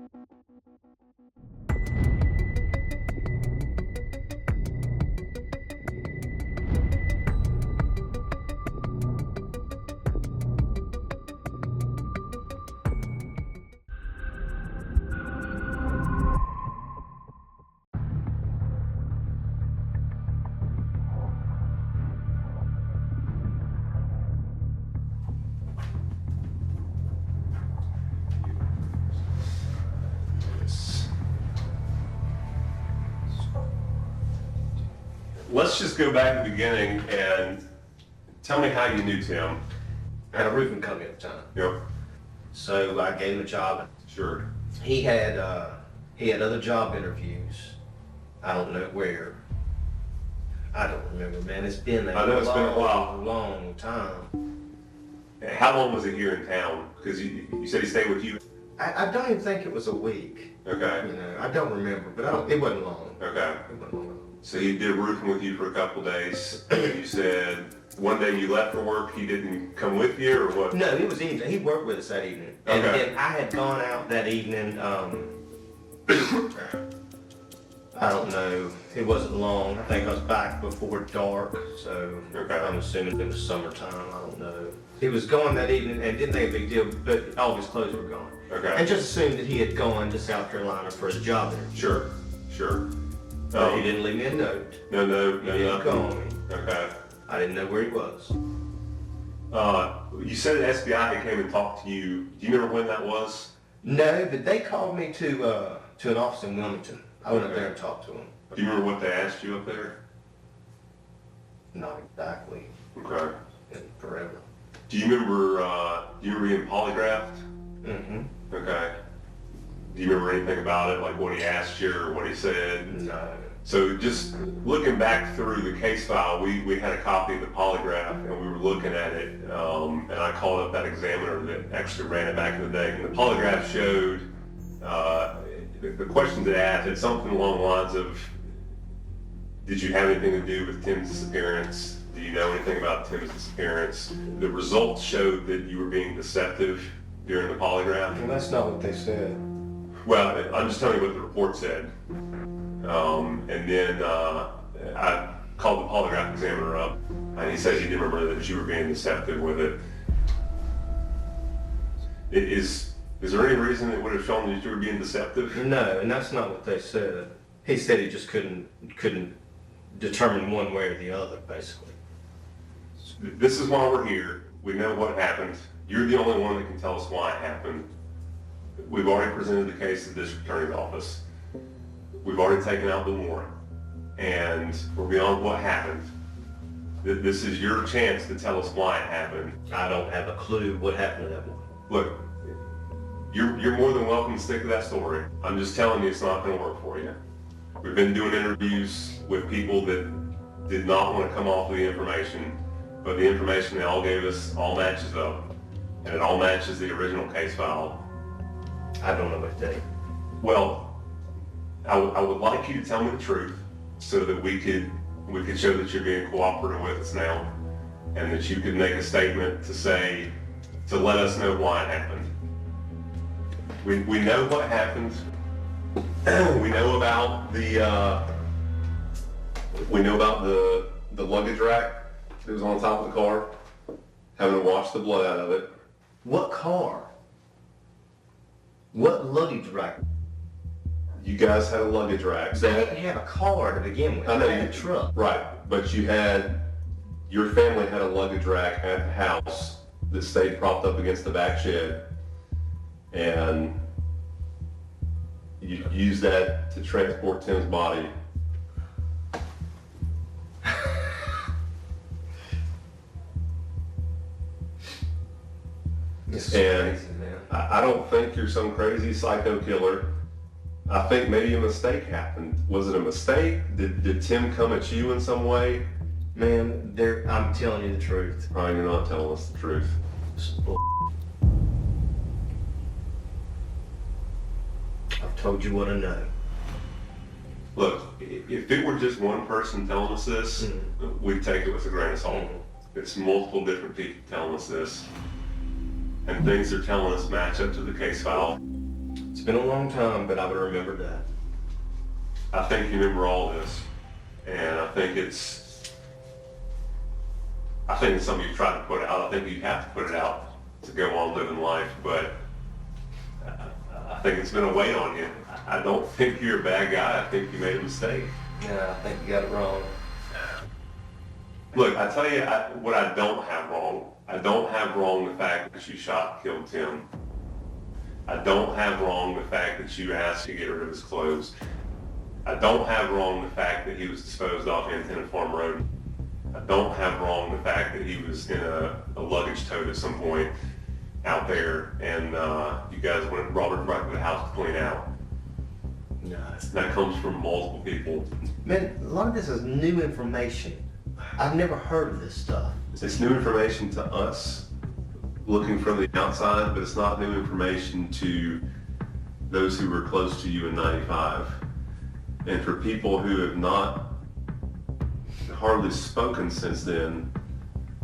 Let's just go back to the beginning and tell me how you knew Tim. I had a roofing company at the time. Yep. So I gave him a job. Sure. He had other job interviews. I don't know where. I don't remember, man. It's been I know it's been a while. long time. How long was it here in town? Because you said he stayed with you. I don't even think it was a week. Okay. You know, I don't remember, but it wasn't long. Okay. It wasn't long. So he did roofing with you for a couple of days. And you said one day you left for work, he didn't come with you, or what? No, it was evening. He worked with us that evening. Okay. And I had gone out that evening, I don't know, it wasn't long. I think I was back before dark, so I'm assuming it was summertime, I don't know. He was gone that evening and didn't think a big deal, but all of his clothes were gone. Okay. And just assumed that he had gone to South Carolina for his job interview. Sure. He didn't leave me a note. No, He didn't call me. Okay. I didn't know where he was. You said the SBI came and talked to you. Do you remember when that was? No, but they called me to an office in Wilmington. I went up there and talked to him. Do you remember what they asked you up there? Not exactly. Okay. Forever. Do you remember being polygraphed? Mm-hmm. Okay. Do you remember anything about it, like what he asked you or what he said? No. So just looking back through the case file, we had a copy of the polygraph and we were looking at it, and I called up that examiner that actually ran it back in the day. And the polygraph showed the questions it asked had something along the lines of, did you have anything to do with Tim's disappearance? Do you know anything about Tim's disappearance? The results showed that you were being deceptive during the polygraph. Well, that's not what they said. Well, I'm just telling you what the report said. And then I called the polygraph examiner up, and he said he didn't remember that you were being deceptive with it. Is there any reason it would have shown that you were being deceptive? No, and that's not what they said. He said he just couldn't determine one way or the other, basically. This is why we're here. We know what happened. You're the only one that can tell us why it happened. We've already presented the case to the district attorney's office. We've already taken out the warrant, and we're beyond what happened. This is your chance to tell us why it happened. I don't have a clue what happened to that one. Look, you're more than welcome to stick to that story. I'm just telling you it's not going to work for you. We've been doing interviews with people that did not want to come off of the information, but the information they all gave us all matches up, and it all matches the original case file. I don't know what day. Well, I would like you to tell me the truth so that we could show that you're being cooperative with us now, and that you could make a statement to let us know why it happened. We know what happened. We know about the luggage rack that was on top of the car, having to wash the blood out of it. What car? What luggage rack? You guys had a luggage rack. I didn't have a car to begin with. I know I had a truck. Right, but your family had a luggage rack at the house that stayed propped up against the back shed, and you used that to transport Tim's body. This is And crazy, man. I don't think you're some crazy psycho killer. I think maybe a mistake happened. Was it a mistake? Did Tim come at you in some way? Man, I'm telling you the truth. Brian, you're not telling us the truth. This is bull. I've told you what I know. Look, if it were just one person telling us this, we'd take it with a grain of salt. It's multiple different people telling us this. And things they're telling us match up to the case file. It's been a long time, but I would remember that. I think you remember all this. And I think it's something you try to put out. I think you have to put it out to go on living life, but I think it's been a weight on you. I don't think you're a bad guy. I think you made a mistake. Yeah, I think you got it wrong. Look, I tell you what I don't have wrong. I don't have wrong the fact that you shot and killed Tim. I don't have wrong the fact that you asked to get rid of his clothes. I don't have wrong the fact that he was disposed of in Tenant Farm Road. I don't have wrong the fact that he was in a luggage tote at some point out there, and you guys went and brought it right to the house to clean out. No. That comes from multiple people. Man, a lot of this is new information. I've never heard of this stuff. It's new information to us, looking from the outside, but it's not new information to those who were close to you in '95. And for people who have not hardly spoken since then,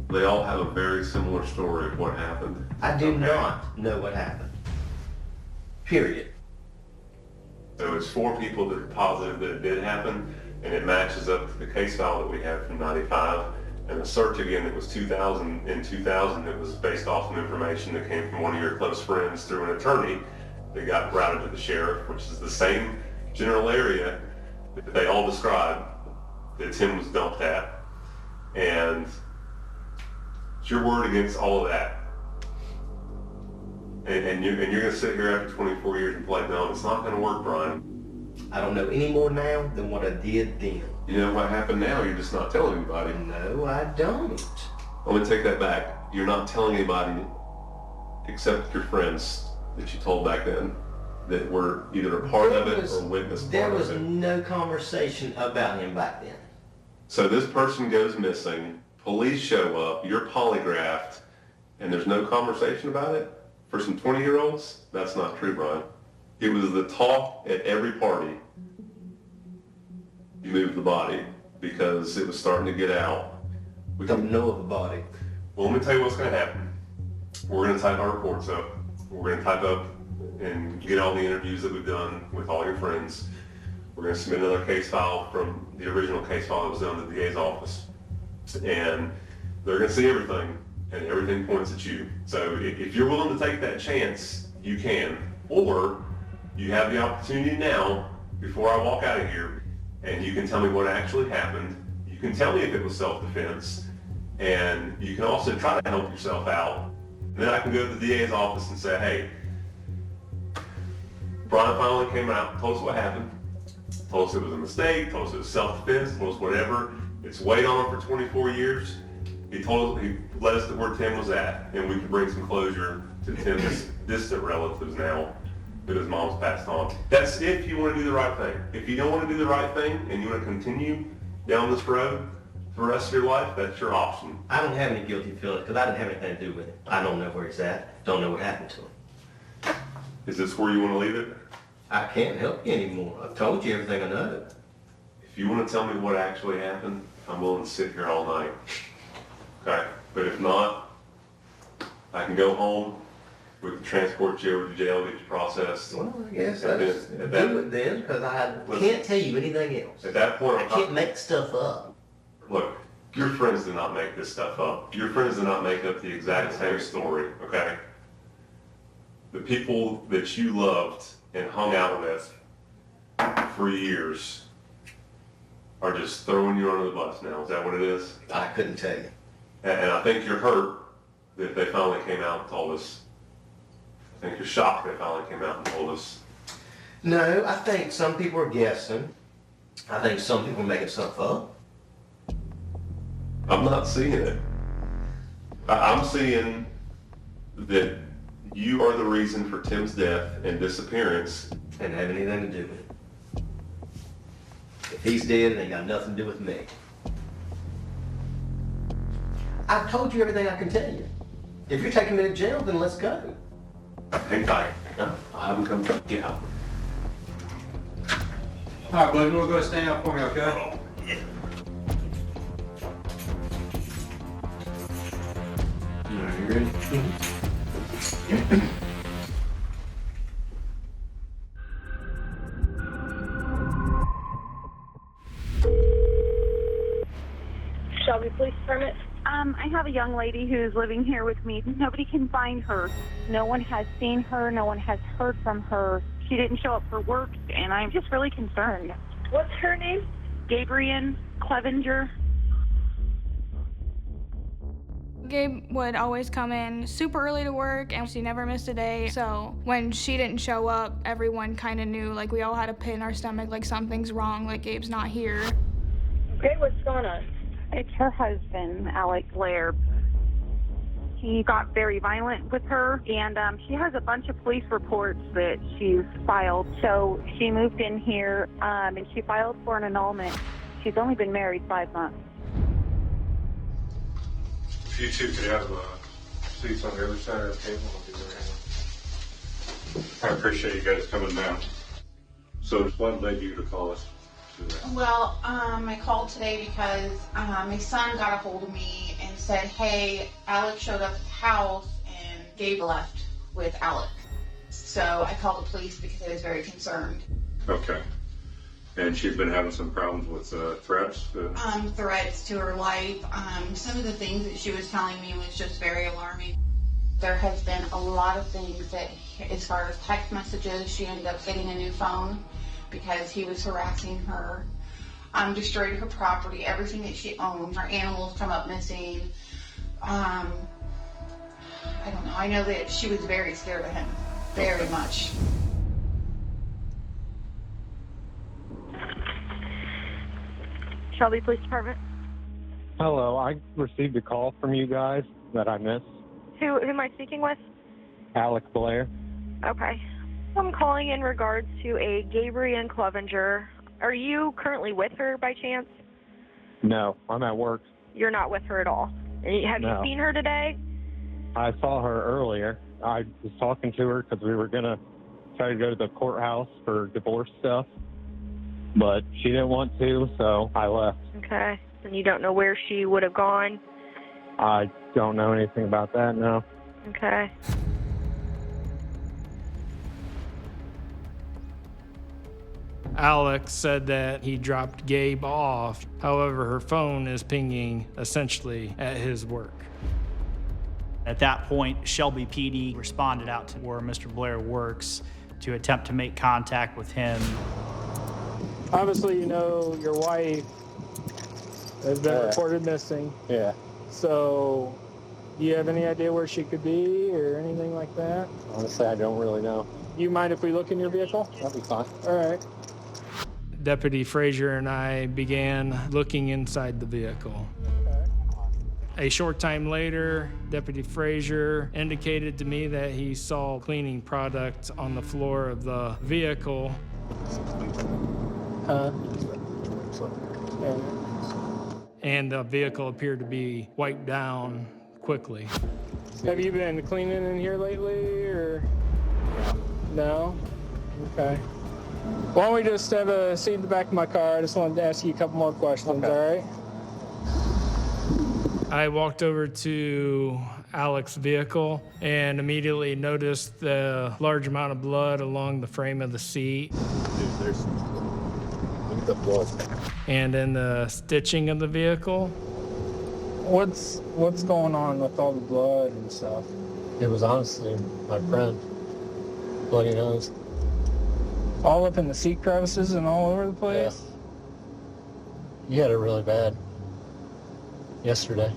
they all have a very similar story of what happened. I do not know what happened. Period. So it's 4 people that are positive that it did happen, and it matches up to the case file that we have from 95. And the search again, that was 2000. In 2000, it was based off some information that came from one of your close friends through an attorney that got routed to the sheriff, which is the same general area that they all described that Tim was dumped at. And it's your word against all of that. And you're going to sit here after 24 years and be like, no, it's not going to work, Brian. I don't know any more now than what I did then. You know what happened now? You're just not telling anybody. No, I don't. I'm going to take that back. You're not telling anybody except your friends that you told back then that were either a part of it or witnessed part of it. There was no conversation about him back then. So this person goes missing, police show up, you're polygraphed, and there's no conversation about it? For some 20-year-olds? That's not true, Brian. It was the talk at every party. You moved the body because it was starting to get out. We don't know of the body. Well, let me tell you what's going to happen. We're going to type our reports up. We're going to type up and get all the interviews that we've done with all your friends. We're going to submit another case file from the original case file that was done at the DA's office. And they're going to see everything, and everything points at you. So if you're willing to take that chance, you can. Or you have the opportunity now, before I walk out of here, and you can tell me what actually happened. You can tell me if it was self-defense, and you can also try to help yourself out. And then I can go to the DA's office and say, hey, Brian finally came out, told us what happened, told us it was a mistake, told us it was self-defense, told us whatever. It's weighed on him for 24 years. He led us to where Tim was at, and we can bring some closure to Tim's distant relatives now that his mom's passed on. That's if you want to do the right thing. If you don't want to do the right thing and you want to continue down this road for the rest of your life, that's your option. I don't have any guilty feelings because I didn't have anything to do with it. I don't know where he's at. Don't know what happened to him. Is this where you want to leave it? I can't help you anymore. I've told you everything I know. If you want to tell me what actually happened, I'm willing to sit here all night. Okay? But if not, I can go home. We can transport you over to jail, get you processed. Well, I guess that's do it then, because I can't tell you anything else. At that point, I can't make stuff up. Look, your friends did not make this stuff up. Your friends did not make up the exact same story, okay? The people that you loved and hung out with for years are just throwing you under the bus now. Is that what it is? I couldn't tell you. And I think you're hurt that they finally came out and told us. I think you're shocked they finally came out and told us. No, I think some people are guessing. I think some people are making stuff up. I'm not seeing it. I'm seeing that you are the reason for Tim's death and disappearance. And have anything to do with it. If he's dead, it ain't got nothing to do with me. I've told you everything I can tell you. If you're taking me to jail, then let's go. Hang tight. No, I haven't come to get out. All right, bud, you want to go stand up for me, okay? You ready? Shelby Police Department. I have a young lady who's living here with me. Nobody can find her. No one has seen her. No one has heard from her. She didn't show up for work, and I'm just really concerned. What's her name? Gabrielle Clevenger. Gabe would always come in super early to work, and she never missed a day. So when she didn't show up, everyone kind of knew, like, we all had a pit in our stomach, like something's wrong, like Gabe's not here. Okay, what's going on? It's her husband, Alec Blair. He got very violent with her, and she has a bunch of police reports that she's filed. So she moved in here, and she filed for an annulment. She's only been married 5 months. If you two could have seats on the other side of the table, I'll be very happy. I appreciate you guys coming down. So just one lady to call us. Well, I called today because my son got a hold of me and said, hey, Alec showed up at the house and Gabe left with Alec. So I called the police because I was very concerned. Okay. And she's been having some problems with threats? Threats to her life. Some of the things that she was telling me was just very alarming. There has been a lot of things that, as far as text messages, she ended up getting a new phone because he was harassing her. Destroyed her property, everything that she owned. Her animals come up missing. I don't know. I know that she was very scared of him. Very much. Shelby Police Department. Hello, I received a call from you guys that I missed. Who am I speaking with? Alex Blair. Okay. I'm calling in regards to a Gabrielle Clevenger. Are you currently with her by chance? No, I'm at work. You're not with her at all. Have you seen her today? I saw her earlier. I was talking to her because we were going to try to go to the courthouse for divorce stuff, but she didn't want to, so I left. Okay. And you don't know where she would have gone? I don't know anything about that, no. Okay. Alex said that he dropped Gabe off. However, her phone is pinging essentially at his work. At that point, Shelby PD responded out to where Mr. Blair works to attempt to make contact with him. Obviously, you know your wife has been reported missing. Yeah. So, do you have any idea where she could be or anything like that? Honestly, I don't really know. You mind if we look in your vehicle? That'd be fine. All right. Deputy Frazier and I began looking inside the vehicle. A short time later, Deputy Frazier indicated to me that he saw cleaning product on the floor of the vehicle. And the vehicle appeared to be wiped down quickly. Have you been cleaning in here lately, or? No? Okay. Why don't we just have a seat in the back of my car? I just wanted to ask you a couple more questions, all right? I walked over to Alex's vehicle and immediately noticed the large amount of blood along the frame of the seat. Dude, there's the blood. And in the stitching of the vehicle. What's going on with all the blood and stuff? It was honestly my friend. Bloody nose. All up in the seat crevices and all over the place? Yeah. You had it really bad yesterday.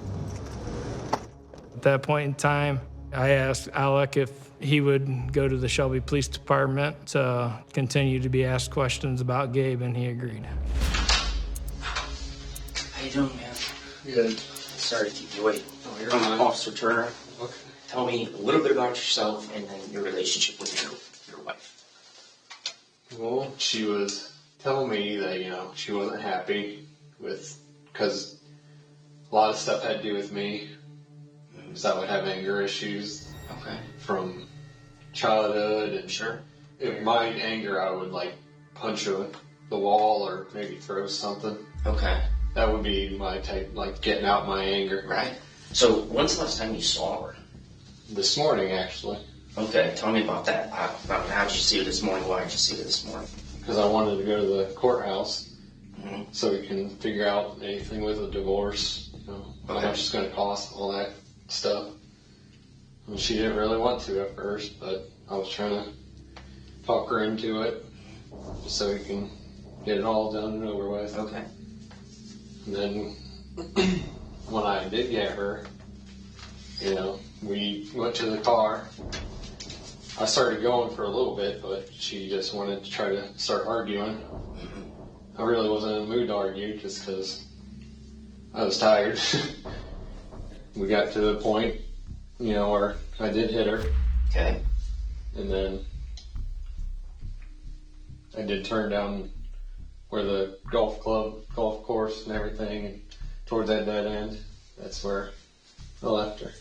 At that point in time, I asked Alec if he would go to the Shelby Police Department to continue to be asked questions about Gabe, and he agreed. How you doing, man? Good. Sorry to keep you waiting. Oh, you're on. Officer Turner. Okay. Tell me a little bit about yourself and then your relationship with your wife. Well, she was telling me that, she wasn't happy because a lot of stuff had to do with me. So I would have anger issues. Okay. From childhood. And sure. If my anger, I would punch the wall or maybe throw something. Okay. That would be my type, getting out my anger. Right. So when's the last time you saw her? This morning, actually. Okay, tell me about that. How did you see her this morning? Why did you see her this morning? Because I wanted to go to the courthouse so we can figure out anything with a divorce, how much it's going to cost, all that stuff. And she didn't really want to at first, but I was trying to talk her into it just so we can get it all done and over with. Okay. And then when I did get her, we went to the car. I started going for a little bit, but she just wanted to try to start arguing. I really wasn't in the mood to argue just because I was tired. We got to the point, where I did hit her. Okay. And then I did turn down where the golf course and everything, and towards that dead end. That's where I left her.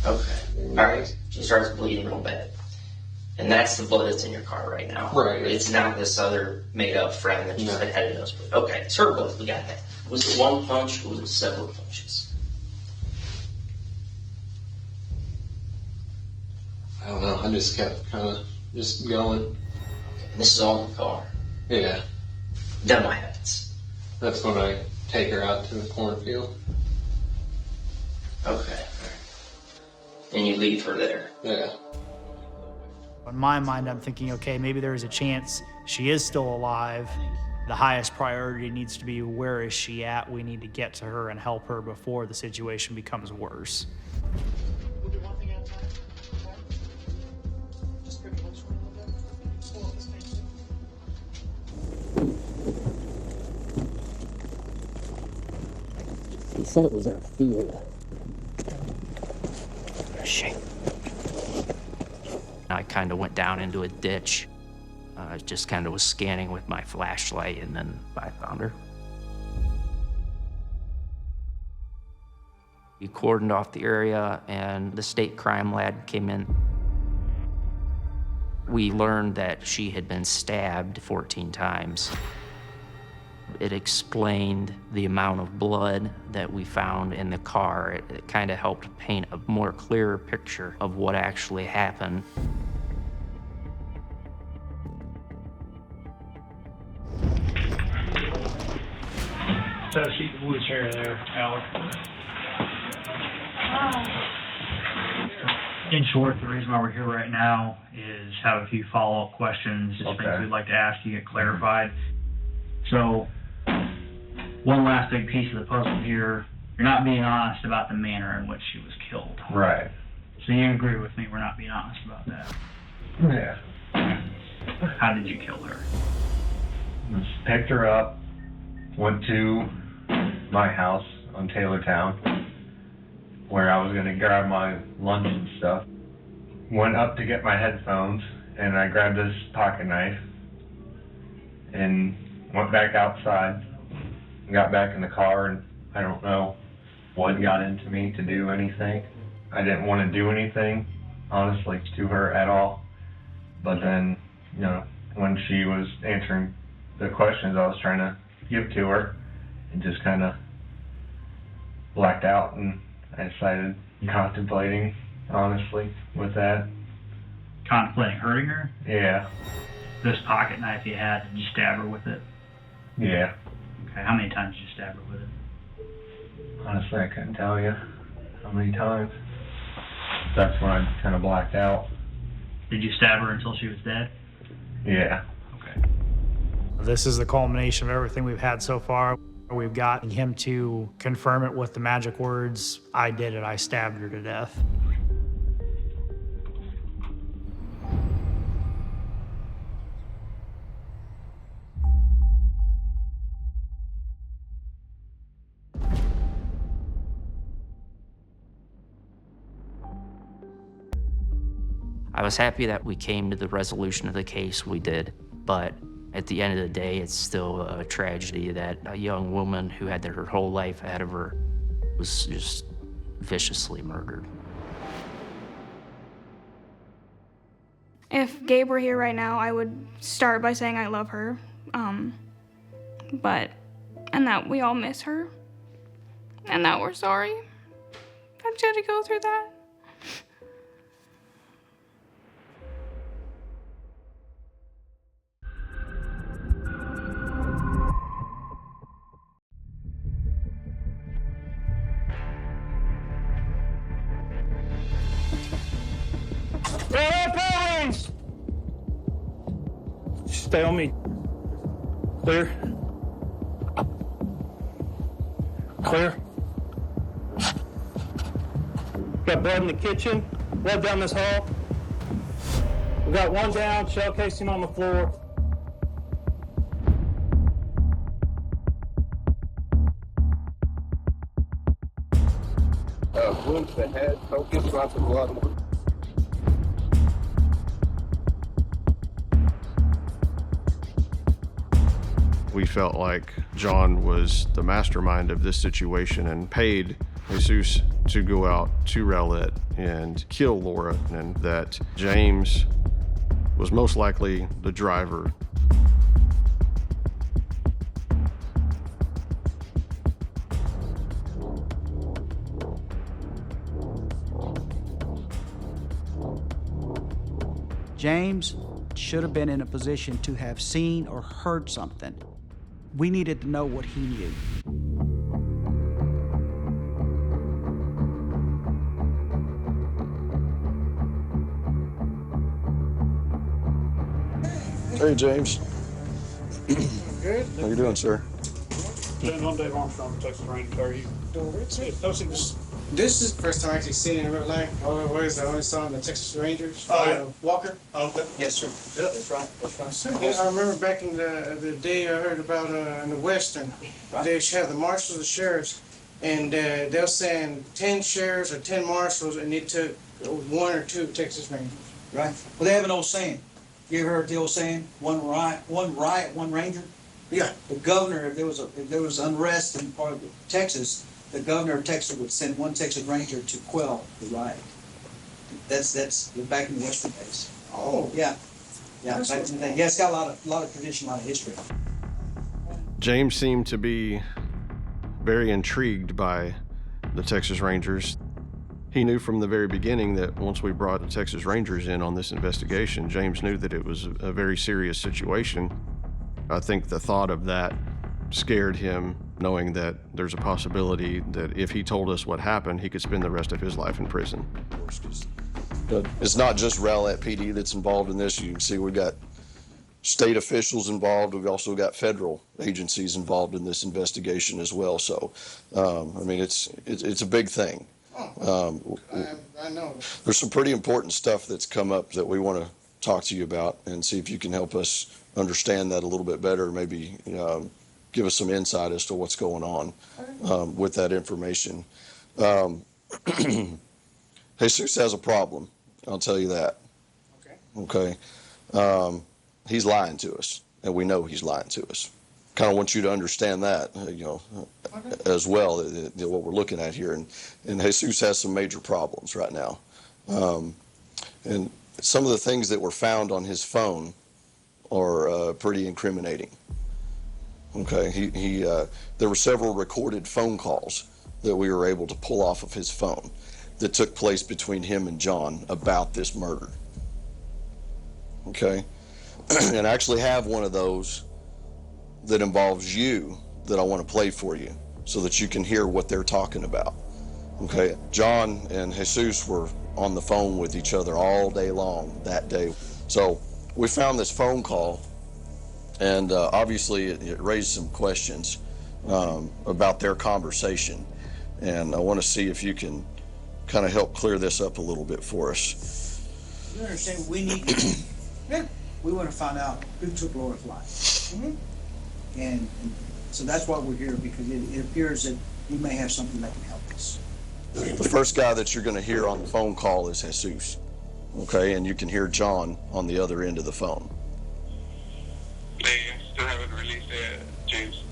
Okay. All right. She starts bleeding real bad. And that's the blood that's in your car right now. Right. It's not this other made-up friend that just had a nosebleed. Okay, it's her blood. We got that. Was it one punch or was it several punches? I don't know. I just kept kind of just going. Okay, and this is all in the car. Yeah. Then what happens? That's when I take her out to the cornfield. Okay. And you leave her there. Yeah. In my mind, I'm thinking, okay, maybe there's a chance she is still alive. The highest priority needs to be, where is she at? We need to get to her and help her before the situation becomes worse. We'll do one thing at a time. Okay? Just grab your legs around a little bit. Pull up this thing. He said it was in a field. Shame. I kind of went down into a ditch. I just kind of was scanning with my flashlight, and then I found her. We cordoned off the area, and the state crime lab came in. We learned that she had been stabbed 14 times. It explained the amount of blood that we found in the car. It kind of helped paint a more clearer picture of what actually happened. So she was here there, Alex. In short, the reason why we're here right now is have a few follow-up questions, just things we'd like to ask you, get clarified. So, one last big piece of the puzzle here, you're not being honest about the manner in which she was killed. Right. So you agree with me, we're not being honest about that. Yeah. How did you kill her? Just picked her up, went to my house on Taylortown, where I was going to grab my lunch and stuff. Went up to get my headphones, and I grabbed this pocket knife, and went back outside, got back in the car, and I don't know what got into me to do anything. I didn't want to do anything, honestly, to her at all. But then, you know, when she was answering the questions I was trying to give to her, it just kind of blacked out, and I decided contemplating, honestly, with that. Contemplating hurting her? Yeah. This pocket knife you had, did you stab her with it? Yeah. Okay, how many times did you stab her with it? Honestly, I couldn't tell you how many times. That's when I kind of blacked out. Did you stab her until she was dead? Yeah. Okay. This is the culmination of everything we've had so far. We've got him to confirm it with the magic words, I did it, I stabbed her to death. I was happy that we came to the resolution of the case we did, but at the end of the day, it's still a tragedy that a young woman who had her whole life ahead of her was just viciously murdered. If Gabe were here right now, I would start by saying I love her, and that we all miss her, and that we're sorry that she had to go through that. Police! Stay on me. Clear. Clear. Got blood in the kitchen, blood down this hall. We got one down, shell casing on the floor. Wound to the head, focus, lots of blood. We felt like John was the mastermind of this situation and paid Jesus to go out to Rowlett and kill Laura, and that James was most likely the driver. James should have been in a position to have seen or heard something. We needed to know what he knew. Hey, James. Good. How you doing, sir? One Dave Armstrong, Texas Ranger. How are you? Doing great. This is the first time I actually seen it in real life. I only saw in the Texas Rangers. Oh, yeah. Walker. Okay. Yes, sir. Yeah, that's right. That's right. Yeah, I remember back in the day I heard about in the Western, they have the marshals, the sheriffs, and they'll send 10 sheriffs or 10 marshals, and it took 1 or 2 Texas Rangers. Right. Well, they have an old saying. You ever heard the old saying? One riot, one ranger. Yeah. The governor, if there was unrest in part of Texas, the governor of Texas would send 1 Texas Ranger to quell the riot. That's back in the Western days. Oh. Yeah. Yeah. Back in the day. Yeah, it's got a lot of tradition, a lot of history. James seemed to be very intrigued by the Texas Rangers. He knew from the very beginning that once we brought the Texas Rangers in on this investigation, James knew that it was a very serious situation. I think the thought of that scared him, knowing that there's a possibility that if he told us what happened, he could spend the rest of his life in prison. But it's not just Rowlett PD that's involved in this. You can see we've got state officials involved. We've also got federal agencies involved in this investigation as well. So, I mean, it's a big thing. I know. There's some pretty important stuff that's come up that we want to talk to you about and see if you can help us understand that a little bit better. Maybe give us some insight as to what's going on with that information. Jesus has a problem. I'll tell you that. Okay. He's lying to us, and we know he's lying to us. Kind of want you to understand that, as well, what we're looking at here. And Jesus has some major problems right now. And some of the things that were found on his phone are pretty incriminating. Okay, there were several recorded phone calls that we were able to pull off of his phone that took place between him and John about this murder. Okay, and I actually have one of those that involves you that I want to play for you so that you can hear what they're talking about. Okay, John and Jesus were on the phone with each other all day long that day. So we found this phone call, and obviously it raised some questions about their conversation. And I want to see if you can kind of help clear this up a little bit for us. You understand, we want to find out who took Laura's life. Mm-hmm. And so that's why we're here, because it appears that we may have something that can help us. The first guy that you're going to hear on the phone call is Jesus. Okay, and you can hear John on the other end of the phone. They still haven't released it, James.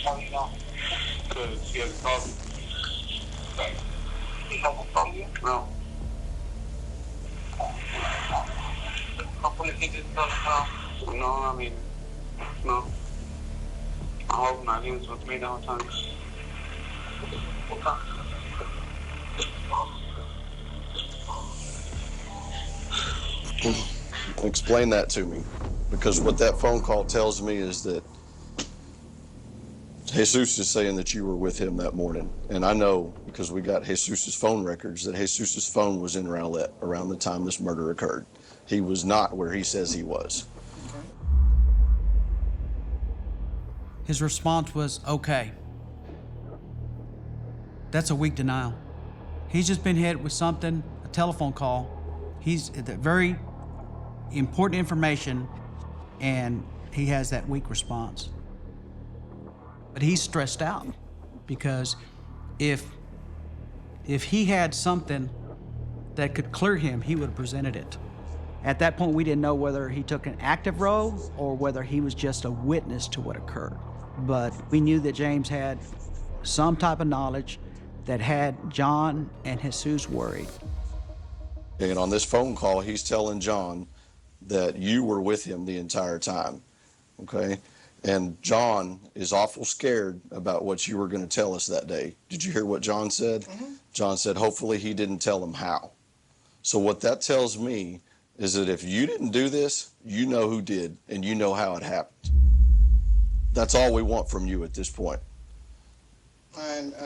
How do you know? Because he hasn't called me. He hasn't called you? No. Hopefully he didn't tell us. No, I mean, no. I hope not. He was with me the whole time. Explain that to me, because what that phone call tells me is that Jesus is saying that you were with him that morning. And I know, because we got Jesus' phone records, that Jesus' phone was in Rowlett around the time this murder occurred. He was not where he says he was. His response was, okay. That's a weak denial. He's just been hit with something, a telephone call. He's very important information, and he has that weak response. But he's stressed out, because if he had something that could clear him, he would have presented it. At that point, we didn't know whether he took an active role or whether he was just a witness to what occurred. But we knew that James had some type of knowledge that had John and Jesus worried. And on this phone call, he's telling John that you were with him the entire time, okay? And John is awful scared about what you were going to tell us that day. Did you hear what John said? Mm-hmm. John said, hopefully he didn't tell him how. So what that tells me is that if you didn't do this, you know who did, and you know how it happened. That's all we want from you at this point.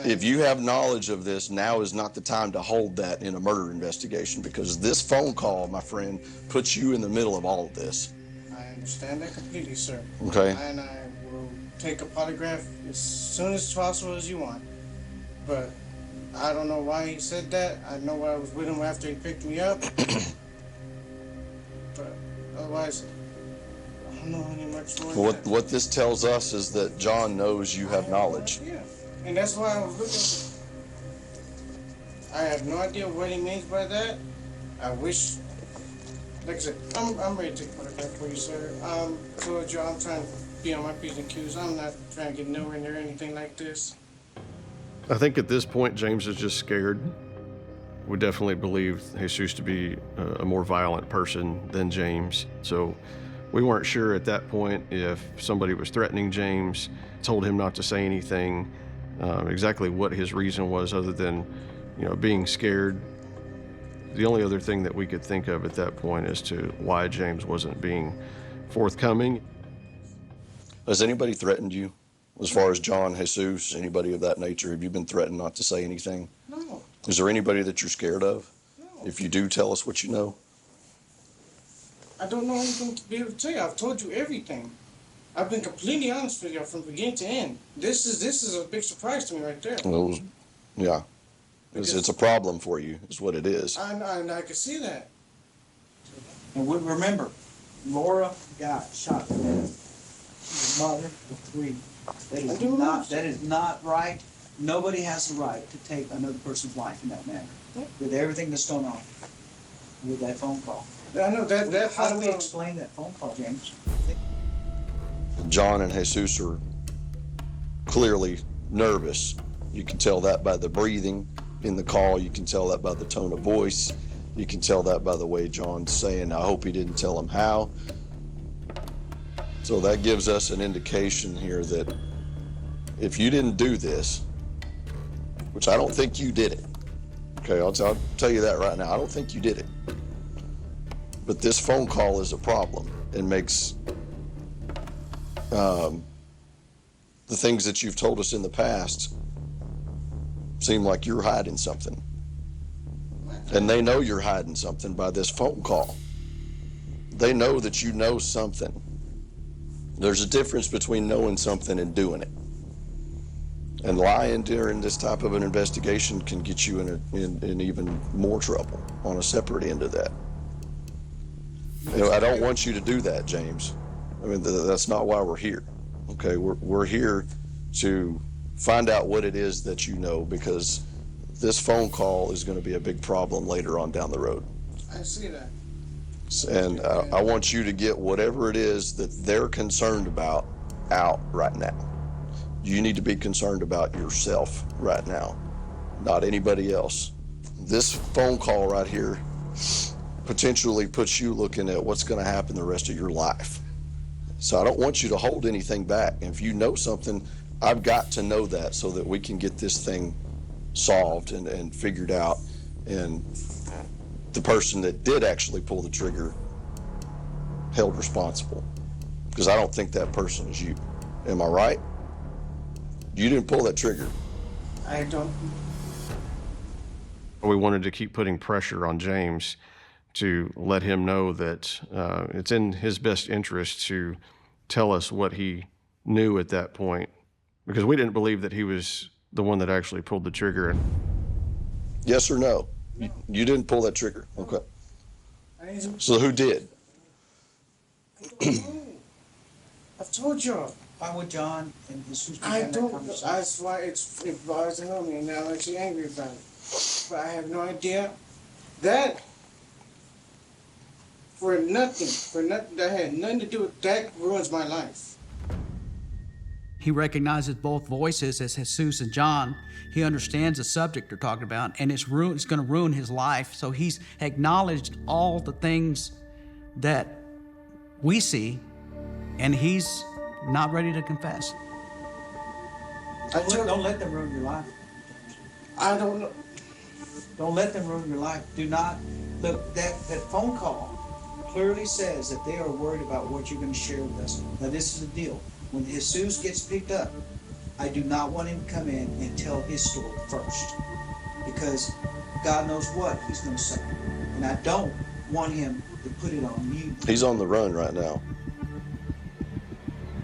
If you have knowledge of this, now is not the time to hold that in a murder investigation, because this phone call, my friend, puts you in the middle of all of this. I understand that completely, sir. Okay. And I will take a polygraph as soon as possible as you want. But I don't know why he said that. I know I was with him after he picked me up. But otherwise, I don't know any much more. What this tells us is that John knows you have knowledge. Yeah. And that's why I was looking. I have no idea what he means by that. I wish, like I said, I'm ready to take a polygraph for you, sir. Told you I'm trying to be on my P's and Q's. I'm not trying to get nowhere near anything like this. I think at this point, James is just scared. We definitely believe Jesus to be a more violent person than James. So we weren't sure at that point if somebody was threatening James, told him not to say anything, exactly what his reason was other than, being scared. The only other thing that we could think of at that point as to why James wasn't being forthcoming. Has anybody threatened you? As far as John, Jesus, anybody of that nature, have you been threatened not to say anything? No. Is there anybody that you're scared of? No. If you do, tell us what you know. I don't know anything to be able to tell you. I've told you everything. I've been completely honest with you from beginning to end. This is a big surprise to me right there. Well, yeah. It's a problem for you, is what it is. I can see that. And remember, Laura got shot to death. Your mother with 3. That is not right. Nobody has the right to take another person's life in that manner. With everything that's going on with that phone call. I know that. How do we explain that phone call, James? John and Jesus are clearly nervous. You can tell that by the breathing in the call. You can tell that by the tone of voice. You can tell that by the way John's saying, I hope he didn't tell him how. So that gives us an indication here that if you didn't do this, which I don't think you did it, okay, I'll tell you that right now, I don't think you did it. But this phone call is a problem and makes the things that you've told us in the past seem like you're hiding something. And they know you're hiding something by this phone call. They know that you know something. There's a difference between knowing something and doing it. And lying during this type of an investigation can get you in even more trouble on a separate end of that. I don't want you to do that, James. I mean, that's not why we're here. Okay, we're here to find out what it is that you know, because this phone call is going to be a big problem later on down the road. I see that. And I want you to get whatever it is that they're concerned about out right now. You need to be concerned about yourself right now, not anybody else. This phone call right here potentially puts you looking at what's going to happen the rest of your life. So I don't want you to hold anything back. And if you know something, I've got to know that so that we can get this thing solved and figured out, and the person that did actually pull the trigger held responsible. Because I don't think that person is you. Am I right? You didn't pull that trigger. I don't. We wanted to keep putting pressure on James to let him know that it's in his best interest to tell us what he knew at that point, because we didn't believe that he was the one that actually pulled the trigger. Yes or no? You didn't pull that trigger. Okay. So who did? I've told y'all. Why would John and Jesus I don't. That's why it bothers me, and now I'm actually angry about it. But I have no idea. That that had nothing to do with that ruins my life. He recognizes both voices as Jesus and John. He understands the subject they're talking about, and it's going to ruin his life. So he's acknowledged all the things that we see, and he's not ready to confess. Don't let them ruin your life. I don't know. Don't let them ruin your life. Do not. Look, that phone call clearly says that they are worried about what you're going to share with us. Now, this is the deal. When Jesus gets picked up, I do not want him to come in and tell his story first, because God knows what he's going to say. And I don't want him to put it on you. He's on the run right now.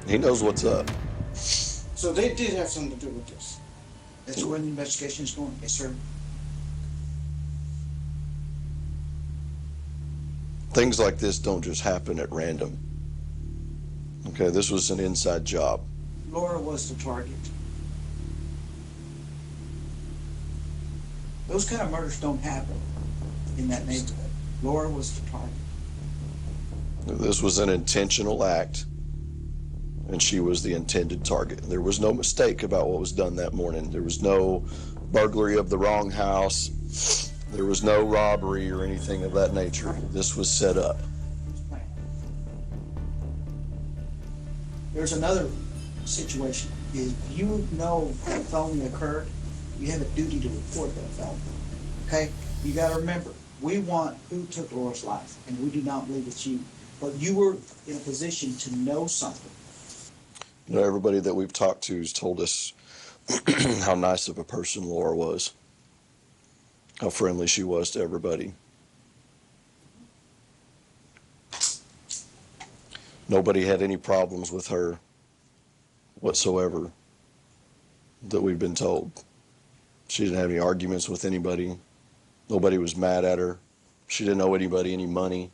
He knows what's up. So they did have something to do with this. That's where the investigation is going. Yes, sir. Things like this don't just happen at random. Okay, this was an inside job. Laura was the target. Those kind of murders don't happen in that neighborhood. Laura was the target. This was an intentional act, and she was the intended target. There was no mistake about what was done that morning. There was no burglary of the wrong house. There was no robbery or anything of that nature. This was set up. There's another situation. If you know that felony occurred, you have a duty to report that felony. Okay? You got to remember, we want who took Laura's life, and we do not believe it's you. But you were in a position to know something. You know, everybody that we've talked to has told us how nice of a person Laura was, how friendly she was to everybody. Nobody had any problems with her whatsoever that we've been told. She didn't have any arguments with anybody. Nobody was mad at her. She didn't owe anybody any money.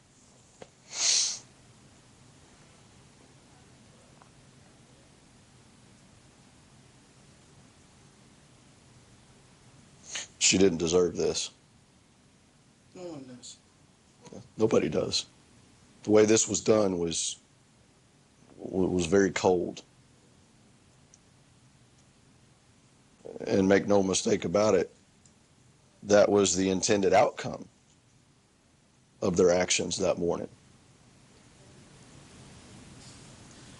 She didn't deserve this. No one does. Nobody does. The way this was done was very cold. And make no mistake about it, that was the intended outcome of their actions that morning.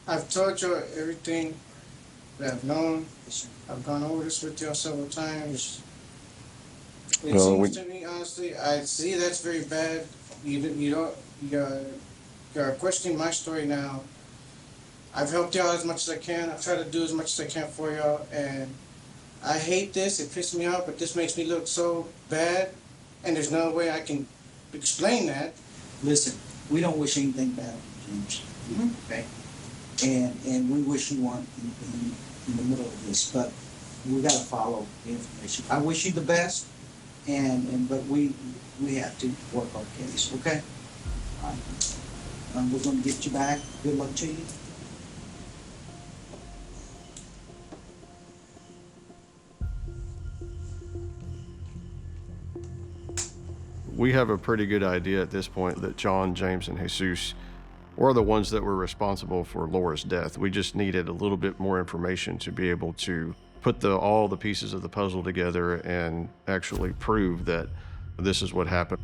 I've told you everything that I've known. I've gone over this with y'all several times. It seems to me, honestly, I see that's very bad. You're questioning my story now. I've helped y'all as much as I can. I've tried to do as much as I can for y'all, and I hate this. It pisses me off, but this makes me look so bad, and there's no way I can explain that. Listen, we don't wish anything bad on James. Okay? And we wish you weren't in the middle of this, but we got to follow the information. I wish you the best, but we have to work our case, okay? All right. We're going to get you back. Good luck to you. We have a pretty good idea at this point that John, James, and Jesus were the ones that were responsible for Laura's death. We just needed a little bit more information to be able to put all the pieces of the puzzle together and actually prove that this is what happened.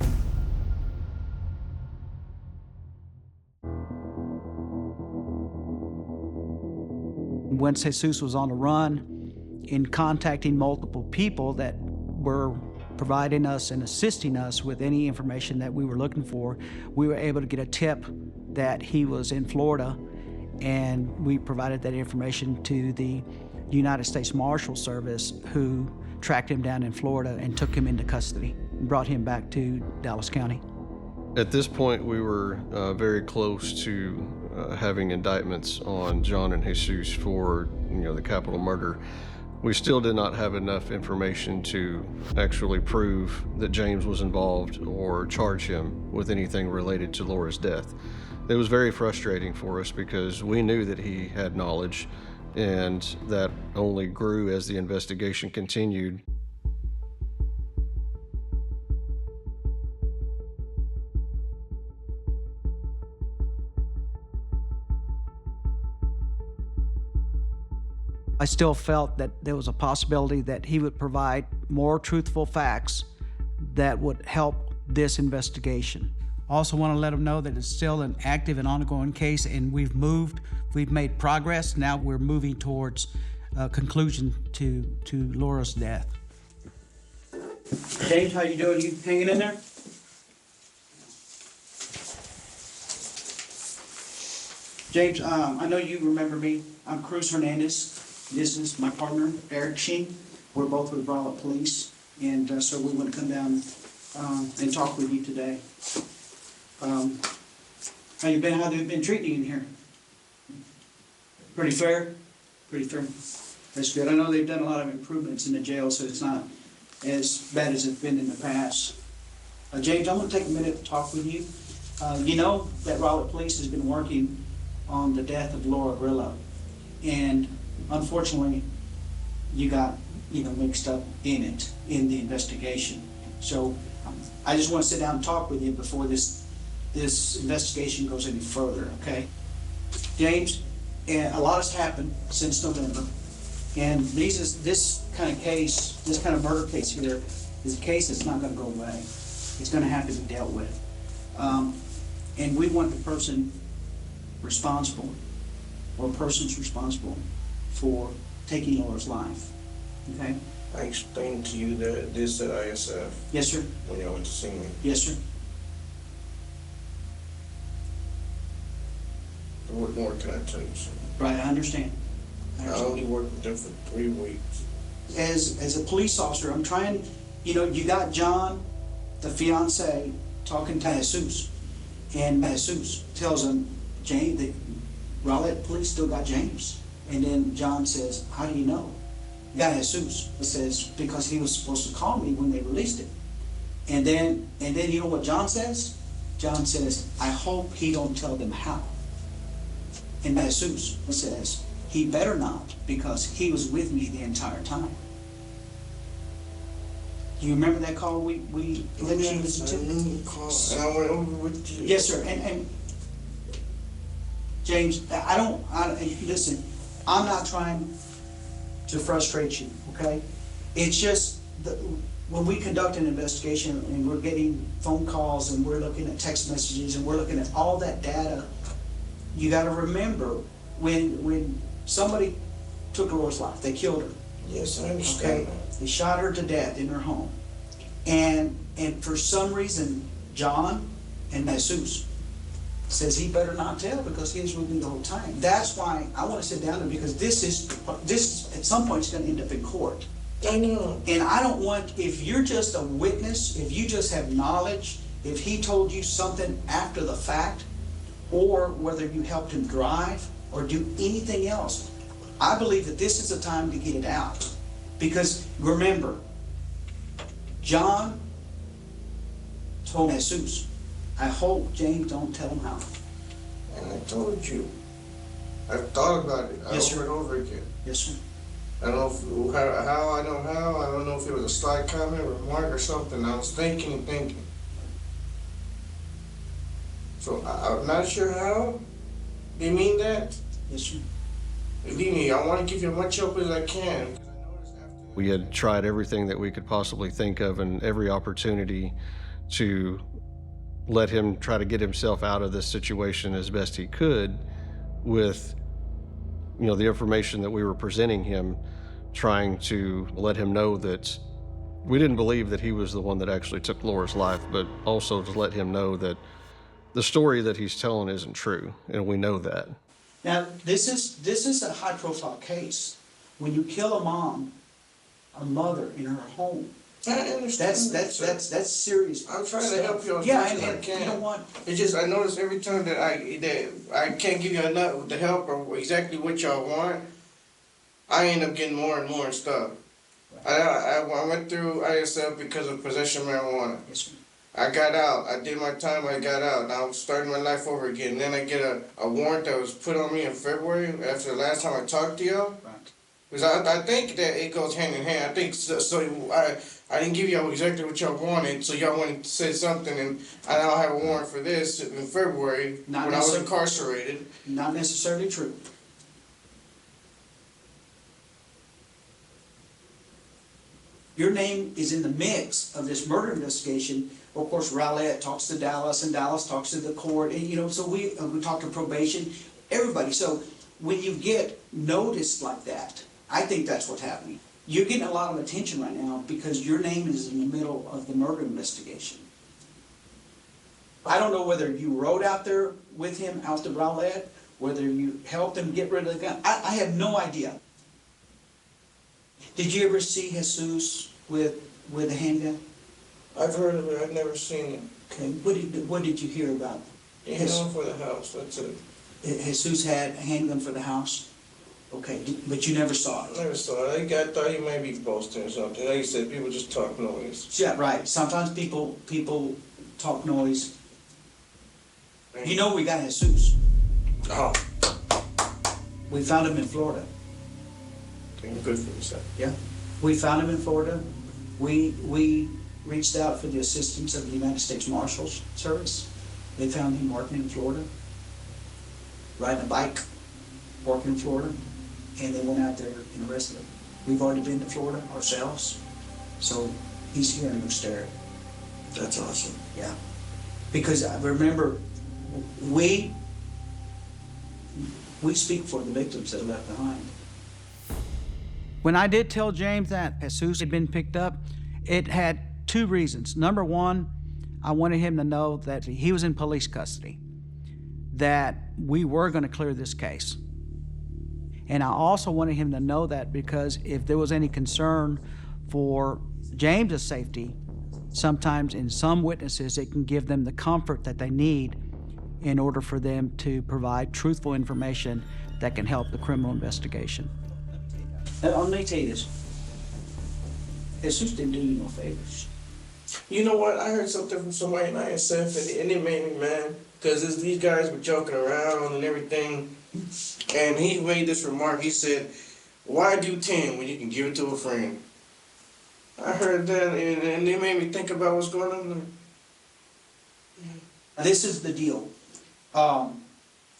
Once Jesus was on the run, in contacting multiple people that were providing us and assisting us with any information that we were looking for, we were able to get a tip that he was in Florida, and we provided that information to the United States Marshal Service, who tracked him down in Florida and took him into custody and brought him back to Dallas County. At this point, we were very close to having indictments on John and Jesus for the capital murder. We still did not have enough information to actually prove that James was involved or charge him with anything related to Laura's death. It was very frustrating for us because we knew that he had knowledge, and that only grew as the investigation continued. I still felt that there was a possibility that he would provide more truthful facts that would help this investigation. I also want to let him know that it's still an active and ongoing case, and we've made progress. Now we're moving towards a conclusion to Laura's death. James, how you doing? You hanging in there? James, I know you remember me. I'm Cruz Hernandez. This is my partner, Eric Sheen. We're both with Raleigh Police, and so we want to come down and talk with you today. How you been? How they've been treating you in here? Pretty fair? Pretty fair. That's good. I know they've done a lot of improvements in the jail, so it's not as bad as it's been in the past. James, I'm going to take a minute to talk with you. You know that Raleigh Police has been working on the death of Laura Grillo, and unfortunately, you got mixed up in it in the investigation. So I just want to sit down and talk with you before this investigation goes any further. Okay, James, a lot has happened since November, and this kind of murder case here is a case that's not going to go away. It's going to have to be dealt with, and we want the person responsible or persons responsible for taking Laura's life. Okay? I explained to you this at ISF. Yes, sir. When y'all went to see me. Yes, sir. What more can I tell you, sir? Right, I understand. I only worked with them for 3 weeks. As a police officer, I'm trying, you got John, the fiance, talking to Jesus, and Jesus tells him, James, the Raleigh Police still got James. And then John says, how do you know? Jesus says, because he was supposed to call me when they released it. And then you know what John says? John says, I hope he don't tell them how. And Jesus says, he better not, because he was with me the entire time. Do you remember that call we let you listen to? I remember the call, and I went over with you. Yes, sir. And James, listen, I'm not trying to frustrate you, okay? It's just when we conduct an investigation and we're getting phone calls and we're looking at text messages and we're looking at all that data, you got to remember when somebody took Laura's life, they killed her. Yes, I understand. Okay? They shot her to death in her home. And for some reason, John and Jesus says he better not tell because he was with me the whole time. That's why I want to sit down there, because this at some point is going to end up in court. I know. And I don't want, if you're just a witness, if you just have knowledge, if he told you something after the fact, or whether you helped him drive or do anything else, I believe that this is the time to get it out. Because remember, John told Jesus, I hope James don't tell him how. And I told you. I've thought about it Yes, over sir. and over again. Yes, sir. I don't know how I know how. I don't know if it was a slight comment, remark, or something. I was thinking. So I'm not sure how. Do you mean that? Yes, sir. Believe me, I want to give you as much help as I can. We had tried everything that we could possibly think of and every opportunity to let him try to get himself out of this situation as best he could with, the information that we were presenting him, trying to let him know that we didn't believe that he was the one that actually took Laura's life, but also to let him know that the story that he's telling isn't true, and we know that. Now, this is a high-profile case. When you kill a mother in her home, I understand. That's serious. I'm trying to help you as yeah, much as I can. You know what? It's just I notice every time that I can't give you enough the help or exactly what y'all want, I end up getting more and more stuff. I went through ISF because of possession of marijuana. Yes, sir. I got out. I did my time. I got out. Now I'm starting my life over again. And then I get a warrant that was put on me in February after the last time I talked to y'all. Right. Because I think that it goes hand in hand. I think so I didn't give y'all exactly what y'all wanted, so y'all wanted to say something, and I now have a warrant for this in February when I was incarcerated. Not necessarily true. Your name is in the mix of this murder investigation. Of course, Rowlett talks to Dallas, and Dallas talks to the court, and you know, so we talk to probation, everybody. So when you get noticed like that, I think that's what's happening. You're getting a lot of attention right now because your name is in the middle of the murder investigation. I don't know whether you rode out there with him out to Rowlett, whether you helped him get rid of the gun. I have no idea. Did you ever see Jesus with a handgun? I've heard of it. I've never seen it. Okay. What did you hear about it? Handgun for the house. That's it. Jesus had a handgun for the house. Okay, but you never saw it. I never saw it. I thought he might be boasting or something. Like you said, people just talk noise. Yeah, right. Sometimes people talk noise. You know we got Jesus. Oh. We found him in Florida. Good for yourself. Yeah. We found him in Florida. We reached out for the assistance of the United States Marshals Service. They found him working in Florida, riding a bike, working in Florida, and they went out there and arrested him. We've already been to Florida ourselves, so he's here in Moostera. That's awesome. Yeah. Because I remember, we speak for the victims that are left behind. When I did tell James that Jesus had been picked up, it had two reasons. Number one, I wanted him to know that he was in police custody, that we were going to clear this case. And I also wanted him to know that because if there was any concern for James's safety, sometimes in some witnesses, it can give them the comfort that they need in order for them to provide truthful information that can help the criminal investigation. Let me tell you this. Jesus didn't do you no favors. You know what? I heard something from somebody in ISF, and it made me mad because these guys were joking around and everything. And he made this remark. He said, "Why do 10 when you can give it to a friend?" I heard that, and it made me think about what's going on there. This is the deal.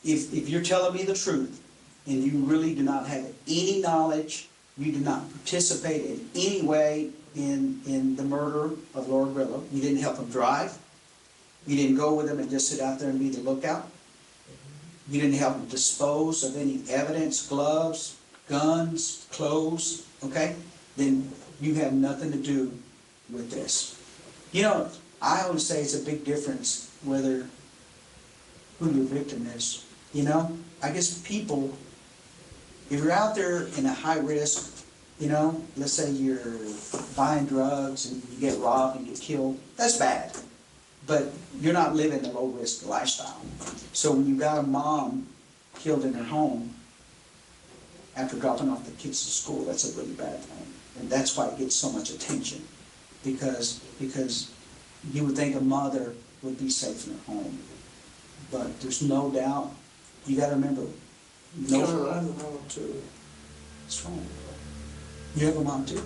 If you're telling me the truth, and you really do not have any knowledge, you did not participate in any way in the murder of Lord Grillo, you didn't help him drive, you didn't go with him and just sit out there and be the lookout, you didn't help him dispose of any evidence, gloves, guns, clothes, okay? Then you have nothing to do with this. You know, I always say it's a big difference whether who your victim is. You know, I guess people, if you're out there in a high risk, you know, let's say you're buying drugs and you get robbed and get killed, that's bad. But you're not living a low risk lifestyle. So when you got a mom killed in her home after dropping off the kids to school, that's a really bad thing. And that's why it gets so much attention. Because you would think a mother would be safe in her home. But there's no doubt, you gotta remember, I have a mom too. What's wrong? You have a mom too?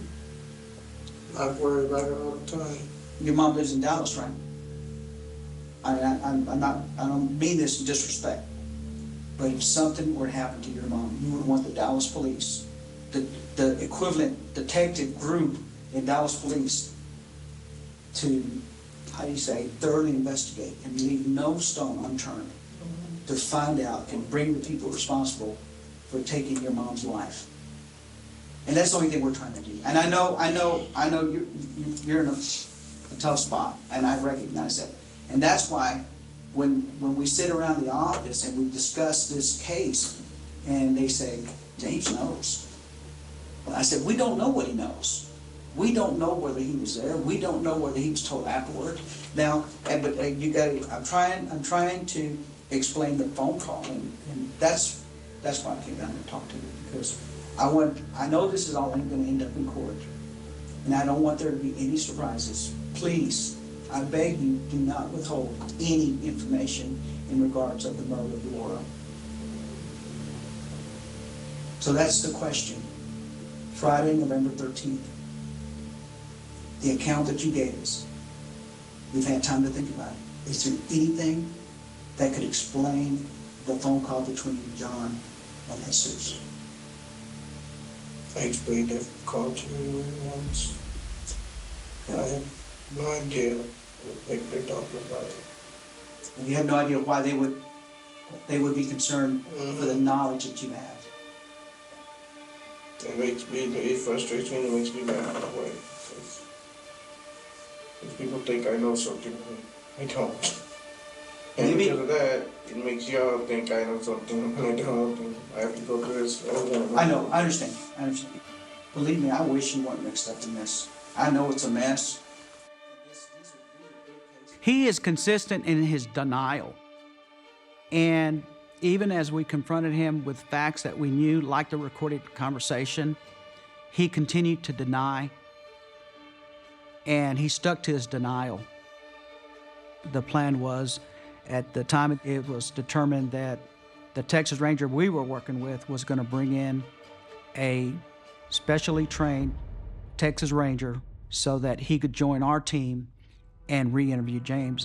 I worry about her all the time. Your mom lives in Dallas, right? I don't mean this in disrespect, but if something were to happen to your mom, you would want the Dallas police, the equivalent detective group in Dallas police to, how do you say, thoroughly investigate and leave no stone unturned to find out and bring the people responsible for taking your mom's life. And that's the only thing we're trying to do. And I know you're in a tough spot, and I recognize that. And that's why when we sit around the office and we discuss this case, and they say, James knows. Well, I said, we don't know what he knows. We don't know whether he was there. We don't know whether he was told afterward. Now, but you got. I'm trying to explain the phone call, and that's why I came down and talked to you, because I know this is all going to end up in court, and I don't want there to be any surprises. Please, I beg you, do not withhold any information in regards of the murder of Laura. So that's the question. Friday, November 13th. The account that you gave us, we've had time to think about it. Is there anything that could explain the phone call between John and Jesus? I explained that call to me once. I have no idea what they're talking about. And you have no idea why they would be concerned for the knowledge that you have. It frustrates me and it makes me mad in a way. If people think I know something, I don't. And because of that, it makes y'all think I know something and I don't, and I have to go through this over. I know, I understand. Believe me, I wish you weren't mixed up in this. I know it's a mess. He is consistent in his denial. And even as we confronted him with facts that we knew, like the recorded conversation, he continued to deny, and he stuck to his denial. The plan was, at the time it was determined that the Texas Ranger we were working with was going to bring in a specially trained Texas Ranger so that he could join our team and re-interview James.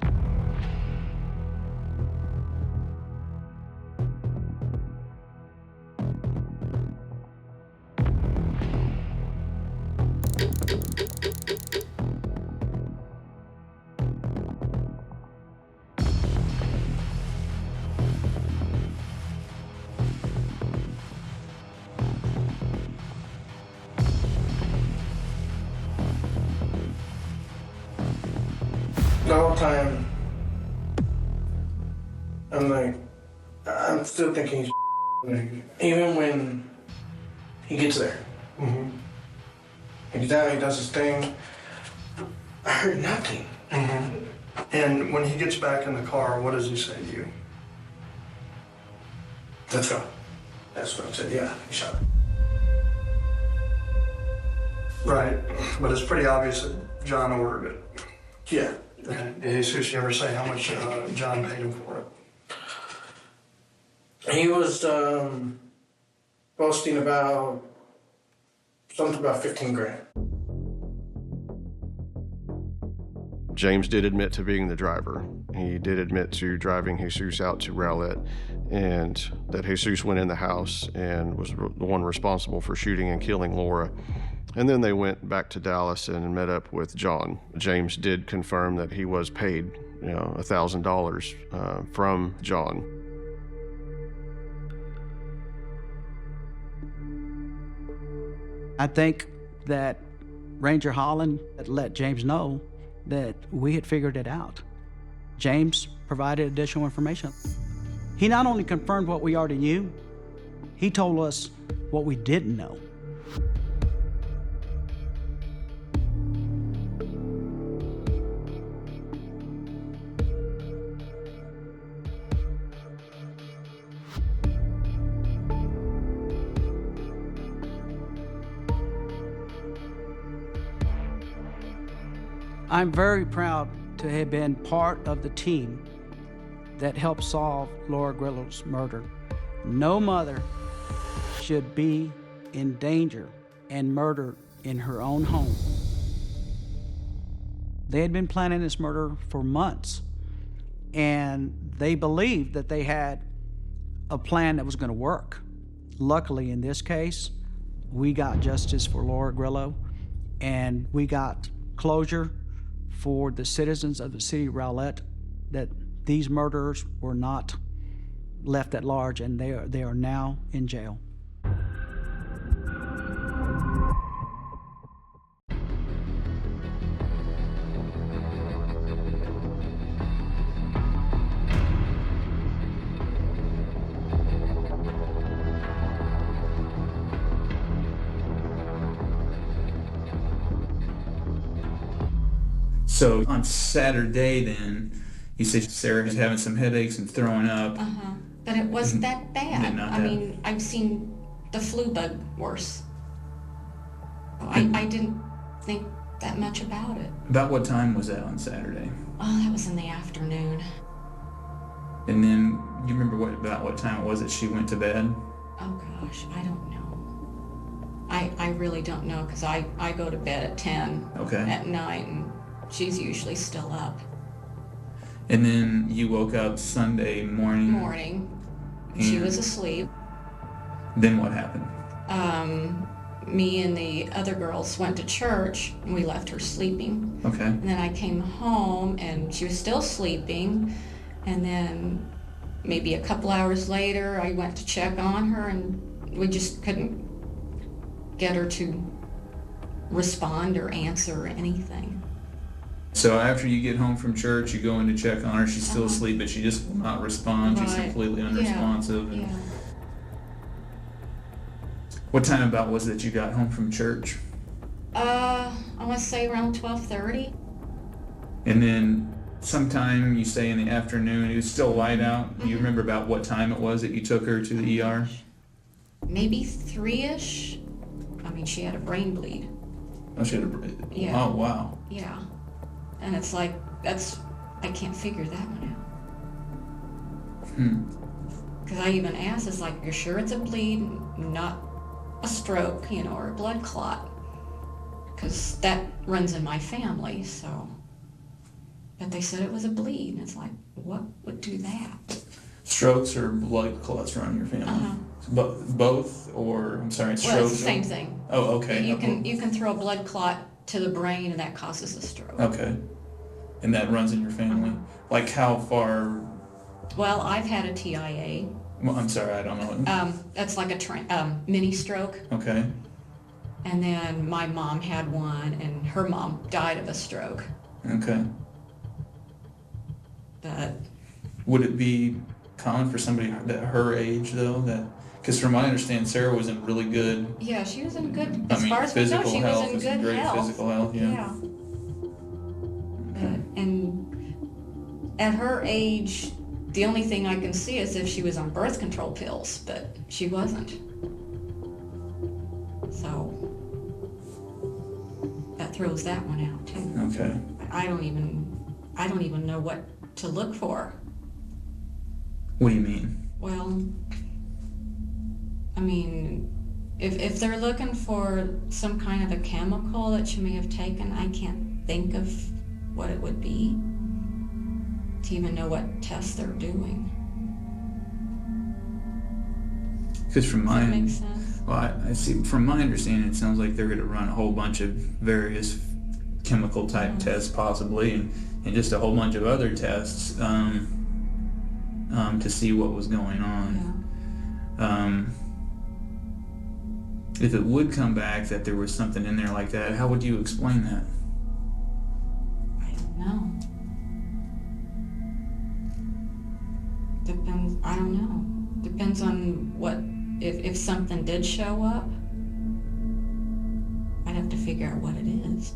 The whole time, I'm still thinking he's even when he gets there. Mm-hmm. He's down, he does his thing. I heard nothing. Mm-hmm. And when he gets back in the car, what does he say to you? Let's go. That's what I said, yeah, he shot him. Right, but it's pretty obvious that John ordered it. Yeah. Did Jesus ever say how much John paid him for it? He was boasting about something about 15 grand. James did admit to being the driver. He did admit to driving Jesus out to Rowlett, and that Jesus went in the house and was the one responsible for shooting and killing Laura. And then they went back to Dallas and met up with John. James did confirm that he was paid, $1,000 from John. I think that Ranger Holland let James know that we had figured it out. James provided additional information. He not only confirmed what we already knew, he told us what we didn't know. I'm very proud to have been part of the team that helped solve Laura Grillo's murder. No mother should be in danger and murdered in her own home. They had been planning this murder for months, and they believed that they had a plan that was going to work. Luckily, in this case, we got justice for Laura Grillo, and we got closure for the citizens of the city of Rowlett, that these murderers were not left at large, and they are now in jail. So on Saturday then, you said Sarah was having some headaches and throwing up. But it wasn't that bad. Not I that. mean, I've seen the flu bug worse. I didn't think that much about it. About what time was that on Saturday? Oh, that was in the afternoon. And then, you remember about what time it was that she went to bed? Oh gosh, I don't know. I really don't know, because I go to bed at 10 at night, and she's usually still up. And then you woke up Sunday morning. She was asleep. Then what happened? me and the other girls went to church and we left her sleeping. Okay. And then I came home and she was still sleeping. And then maybe a couple hours later, I went to check on her and we just couldn't get her to respond or answer or anything. So after you get home from church, you go in to check on her, she's still asleep, but she just will not respond. She's completely unresponsive. Yeah. And what time about was it that you got home from church? I want to say around 12:30. And then sometime you say in the afternoon, it was still light out. Do you remember about what time it was that you took her to the ER? Maybe 3-ish. I mean, she had a brain bleed. Oh, she had a Yeah. Oh, wow. Yeah. And it's like, I can't figure that one out. Because I even asked, it's like, you're sure it's a bleed, not a stroke, or a blood clot? Because that runs in my family, so. But they said it was a bleed, and it's like, what would do that? Strokes or blood clots run in your family? Both, or I'm sorry, it's Well, strokes? it's the same thing. Oh, okay. You can throw a blood clot to the brain, and that causes a stroke. Okay. And that runs in your family? Like how far? Well, I've had a TIA. Well, I'm sorry, I don't know. That's like a mini stroke. Okay. And then my mom had one, and her mom died of a stroke. Okay. But would it be common for somebody that her age though, that because from what I understand, Sarah was in really good. Yeah, she was in good. As far as we know, she was in good great health. Physical health. Yeah. And at her age, the only thing I can see is if she was on birth control pills, but she wasn't. So that throws that one out too. Okay. I don't even know what to look for. What do you mean? Well, I mean, if they're looking for some kind of a chemical that she may have taken, I can't think of what it would be to even know what tests they're doing. Because from Does that make sense? Well, I see. From my understanding, it sounds like they're going to run a whole bunch of various chemical type tests, possibly, and just a whole bunch of other tests to see what was going on. If it would come back that there was something in there like that, how would you explain that? I don't know. Depends. I don't know. Depends on what. If something did show up, I'd have to figure out what it is.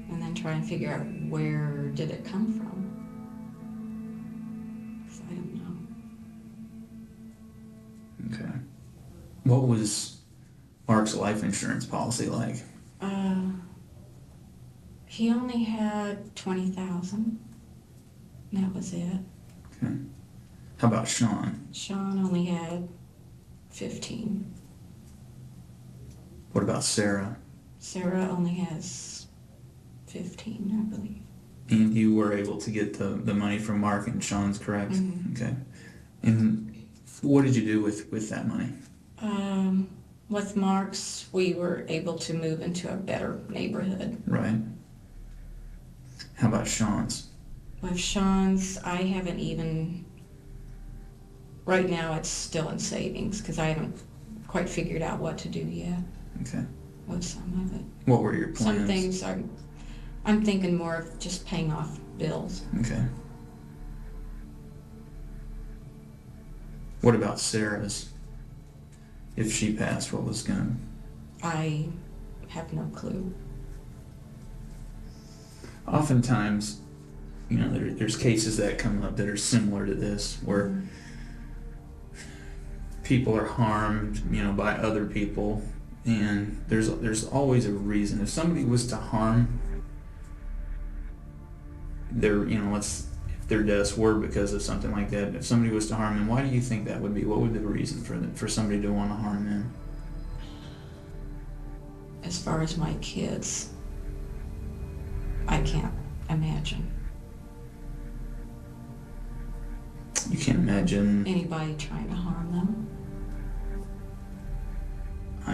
And then try and figure out where did it come from. 'Cause I don't know. Okay. What was Mark's life insurance policy like? He only had 20,000. That was it. Okay. How about Sean? Sean only had 15. What about Sarah? Sarah only has 15, I believe. And you were able to get the money from Mark and Sean's, correct? Mm-hmm. Okay. And what did you do with that money? With Mark's, we were able to move into a better neighborhood. Right. How about Sean's? With Sean's, I haven't even... Right now, it's still in savings because I haven't quite figured out what to do yet. Okay. With some of it. What were your plans? Some things I'm thinking more of just paying off bills. Okay. What about Sarah's? If she passed, what was going to... I have no clue. Oftentimes, there's cases that come up that are similar to this, where people are harmed, by other people, and there's always a reason. If somebody was to harm if their deaths were because of something like that, if somebody was to harm them, why do you think that would be? What would be the reason for somebody to want to harm them? As far as my kids, I can't imagine. You can't imagine anybody trying to harm them.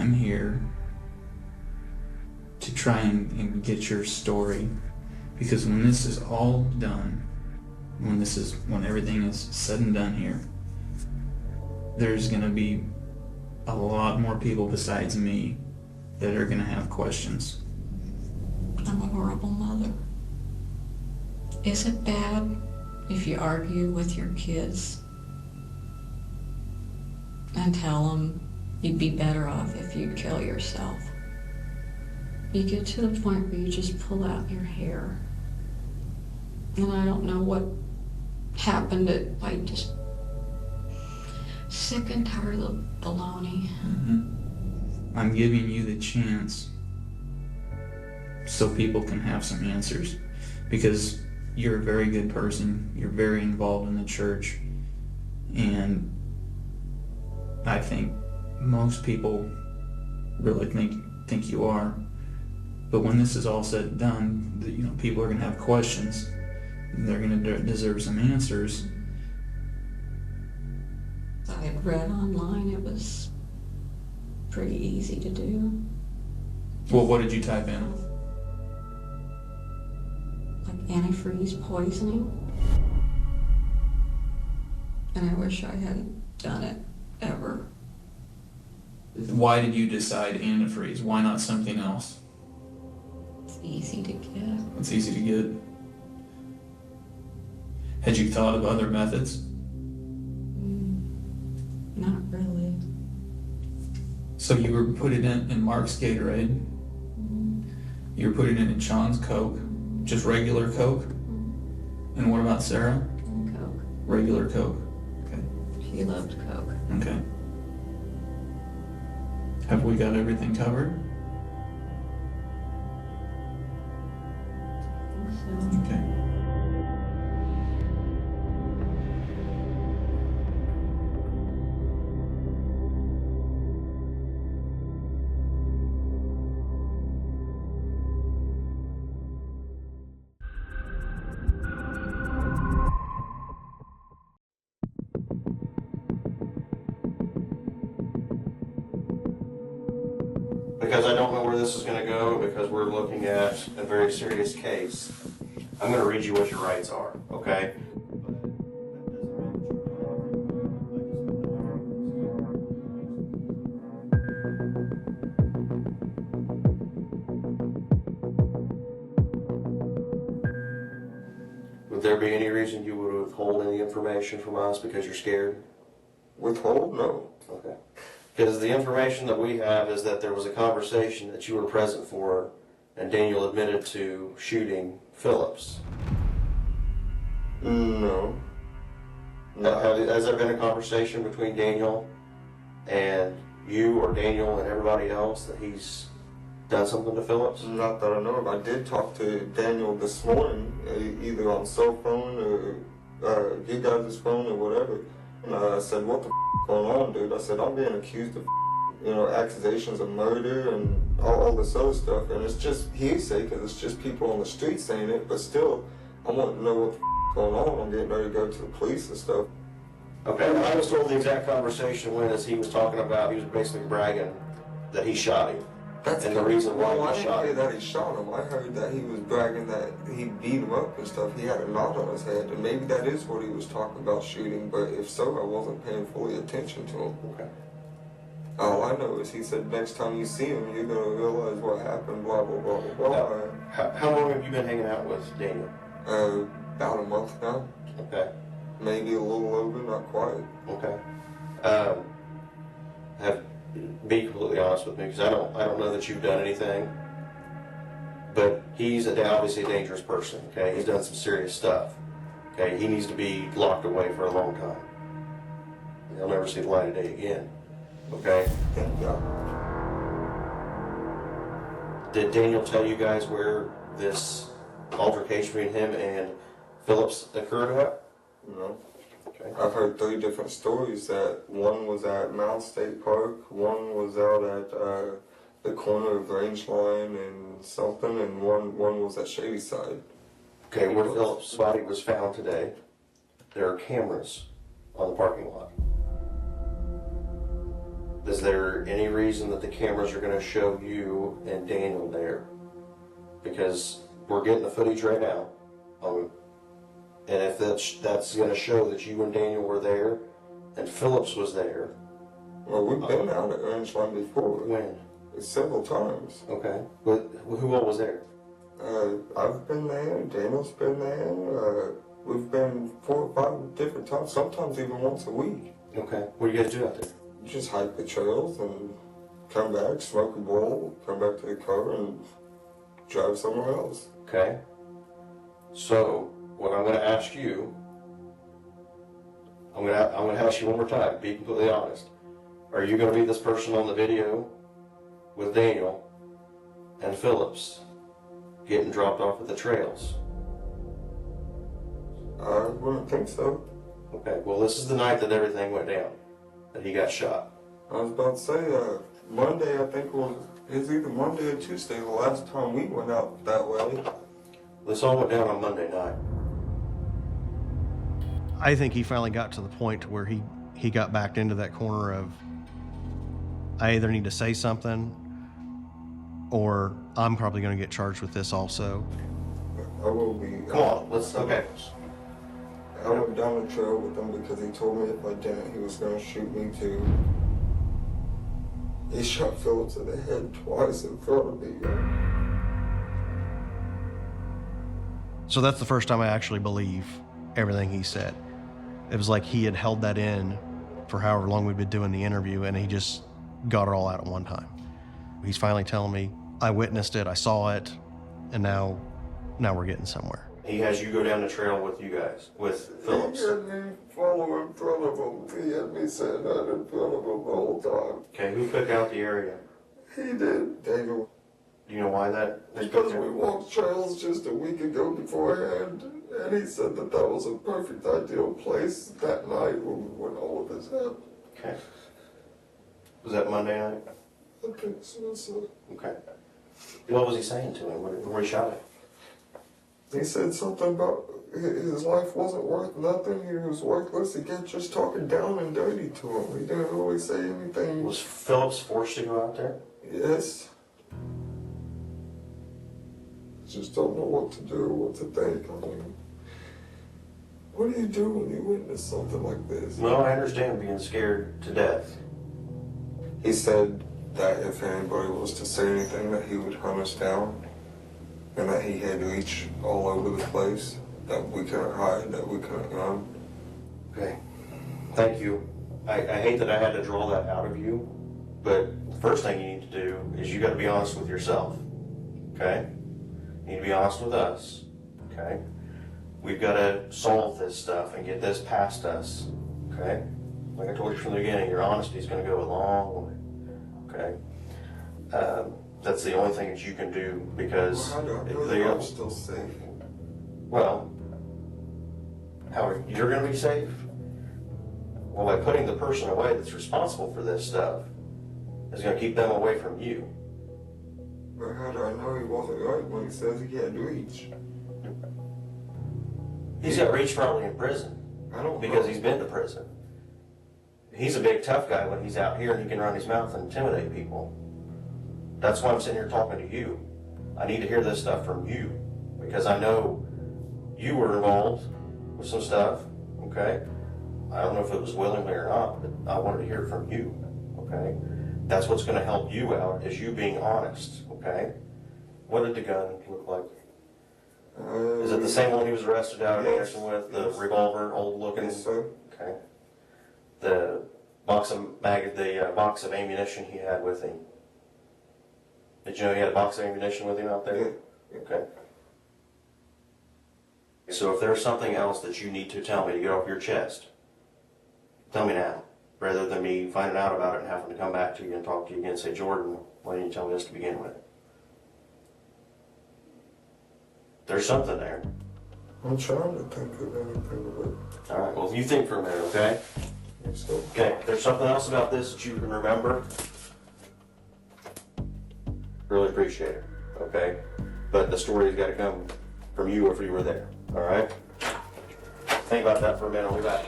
I'm here to try and get your story, because when this is all done, when everything is said and done here, there's going to be a lot more people besides me that are going to have questions. I'm a horrible mother. Is it bad if you argue with your kids and tell them you'd be better off if you'd kill yourself? You get to the point where you just pull out your hair. And I don't know what happened. I just sick and tired of the baloney. Mm-hmm. I'm giving you the chance so people can have some answers, because you're a very good person. You're very involved in the church, and I think most people really think you are. But when this is all said and done, people are going to have questions. And they're going to deserve some answers. I had read online it was pretty easy to do. Well, what did you type in? Like antifreeze poisoning. And I wish I hadn't done it ever. Why did you decide antifreeze? Why not something else? It's easy to get. It's easy to get. Had you thought of other methods? Not really. So you were putting it in Mark's Gatorade. You were putting it in Sean's Coke. Just regular Coke? And what about Sarah? Coke. Regular Coke. Okay. She loved Coke. Okay. Have we got everything covered? I think so. Okay. Because I don't know where this is going to go, because we're looking at a very serious case, I'm going to read you what your rights are, okay? Would there be any reason you would withhold any information from us because you're scared? Withhold? No. Okay. Because the information that we have is that there was a conversation that you were present for, and Daniel admitted to shooting Phillips. No. Has there been a conversation between Daniel and you, or Daniel and everybody else, that he's done something to Phillips? Not that I know of. I did talk to Daniel this morning, either on cell phone or you guys' phone or whatever. And I said, what the going on, dude? I said, I'm being accused of, accusations of murder and all this other stuff. And it's just hearsay, because it's just people on the street saying it. But still, I want to know what the going on. I'm getting ready to go to the police and stuff. Okay, well, I was told the exact conversation went as he was talking about, he was basically bragging that he shot him. And the reason why I he didn't shot hear him. that he shot him. I heard that he was bragging that he beat him up and stuff. He had a knot on his head, and maybe that is what he was talking about shooting, but if so, I wasn't paying fully attention to him. Okay. All I know is he said next time you see him, you're going to realize what happened, blah, blah, blah, blah, blah. How long have you been hanging out with Daniel? About a month now. Okay. Maybe a little over, not quite. Okay. Be completely honest with me, because I don't know that you've done anything, but he's obviously a dangerous person. Okay, he's done some serious stuff. Okay, he needs to be locked away for a long time. He'll never see the light of day again. Okay. Yeah. Did Daniel tell you guys where this altercation between him and Phillips occurred at? No. I've heard 3 different stories. That one was at Mount State Park, one was out at the corner of Range Line and something, and one was at Shadyside. Okay, where Phillips' body was found today, there are cameras on the parking lot. Is there any reason that the cameras are going to show you and Daniel there? Because we're getting the footage right now. And if that's going to show that you and Daniel were there and Phillips was there. Well, we've been out at Rangeline before. When? Several times. Okay. But who all was there? I've been there, Daniel's been there. We've been 4 or 5 different times, sometimes even once a week. Okay. What do you guys do out there? Just hike the trails and come back, smoke a bowl, come back to the car and drive somewhere else. Okay. So, what I'm going to ask you, I'm going to ask you one more time, be completely honest. Are you going to be this person on the video with Daniel and Phillips getting dropped off at the trails? I wouldn't think so. Okay, well this is the night that everything went down, that he got shot. I was about to say, Monday I think it was either Monday or Tuesday the last time we went out that way. This all went down on Monday night. I think he finally got to the point where he got backed into that corner of, I either need to say something or I'm probably going to get charged with this also. I will be. Come on, let's, okay. I went down the trail with him because he told me if I didn't, he was going to shoot me too. He shot Phillips in the head twice in front of me. So that's the first time I actually believe everything he said. It was like he had held that in for however long we'd been doing the interview, and he just got it all out at one time. He's finally telling me, I witnessed it, I saw it, and now we're getting somewhere. He has you go down the trail with you guys, with Phillips. He had me follow in front of him. He had me sitting out in front of him the whole time. Okay, who took out the area? He did, David. Do you know why that? Because we walked trails just a week ago beforehand, and he said that was a perfect, ideal place that night when all of this happened. Okay. Was that Monday night? I think so, sir. Okay. What was he saying to him? Where he shot him? He said something about his life wasn't worth nothing, he was worthless. He kept just talking down and dirty to him. He didn't really say anything. Was Phillips forced to go out there? Yes. I just don't know what to do or what to think. I mean, what do you do when you witness something like this? Well, I understand being scared to death. He said that if anybody was to say anything, that he would hunt us down, and that he had reach all over the place, that we couldn't hide, that we couldn't run. Okay. Thank you. I hate that I had to draw that out of you, but the first thing you need to do is you got to be honest with yourself. Okay? You need to be honest with us. Okay? We've got to solve this stuff and get this past us. Okay? Like I told you from the beginning, your honesty is going to go a long way. Okay? That's the only thing that you can do, because well, how do I know I'm still safe? Well, you're going to be safe? Well, by putting the person away that's responsible for this stuff is going to keep them away from you. But how do I know he wasn't right when he says he had reach? He's got reach probably in prison. I don't because know. He's been to prison. He's a big tough guy when he's out here and he can run his mouth and intimidate people. That's why I'm sitting here talking to you. I need to hear this stuff from you, because I know you were involved with some stuff, okay? I don't know if it was willingly or not, but I wanted to hear it from you, okay? That's what's going to help you out, is you being honest, okay? What did the gun look like? Is it the same one he was arrested out of Anderson with, the revolver, old looking? Yes, sir. Okay. The box of ammunition he had with him. Did you know he had a box of ammunition with him out there? Yeah. Okay. So if there's something else that you need to tell me to get off your chest, tell me now, rather than me finding out about it and having to come back to you and talk to you again and say, Jordan, why didn't you tell me this to begin with? There's something there. I'm trying to think of anything, All right, well, you think for a minute, okay? Okay, if there's something else about this that you can remember, really appreciate it, okay? But the story's got to come from you if you were there, all right? Think about that for a minute, I'll be back.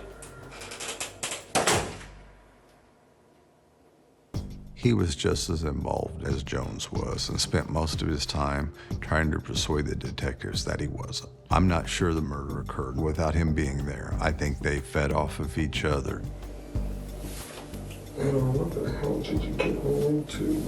He was just as involved as Jones was and spent most of his time trying to persuade the detectives that he wasn't. I'm not sure the murder occurred without him being there. I think they fed off of each other. What the hell did you get me into?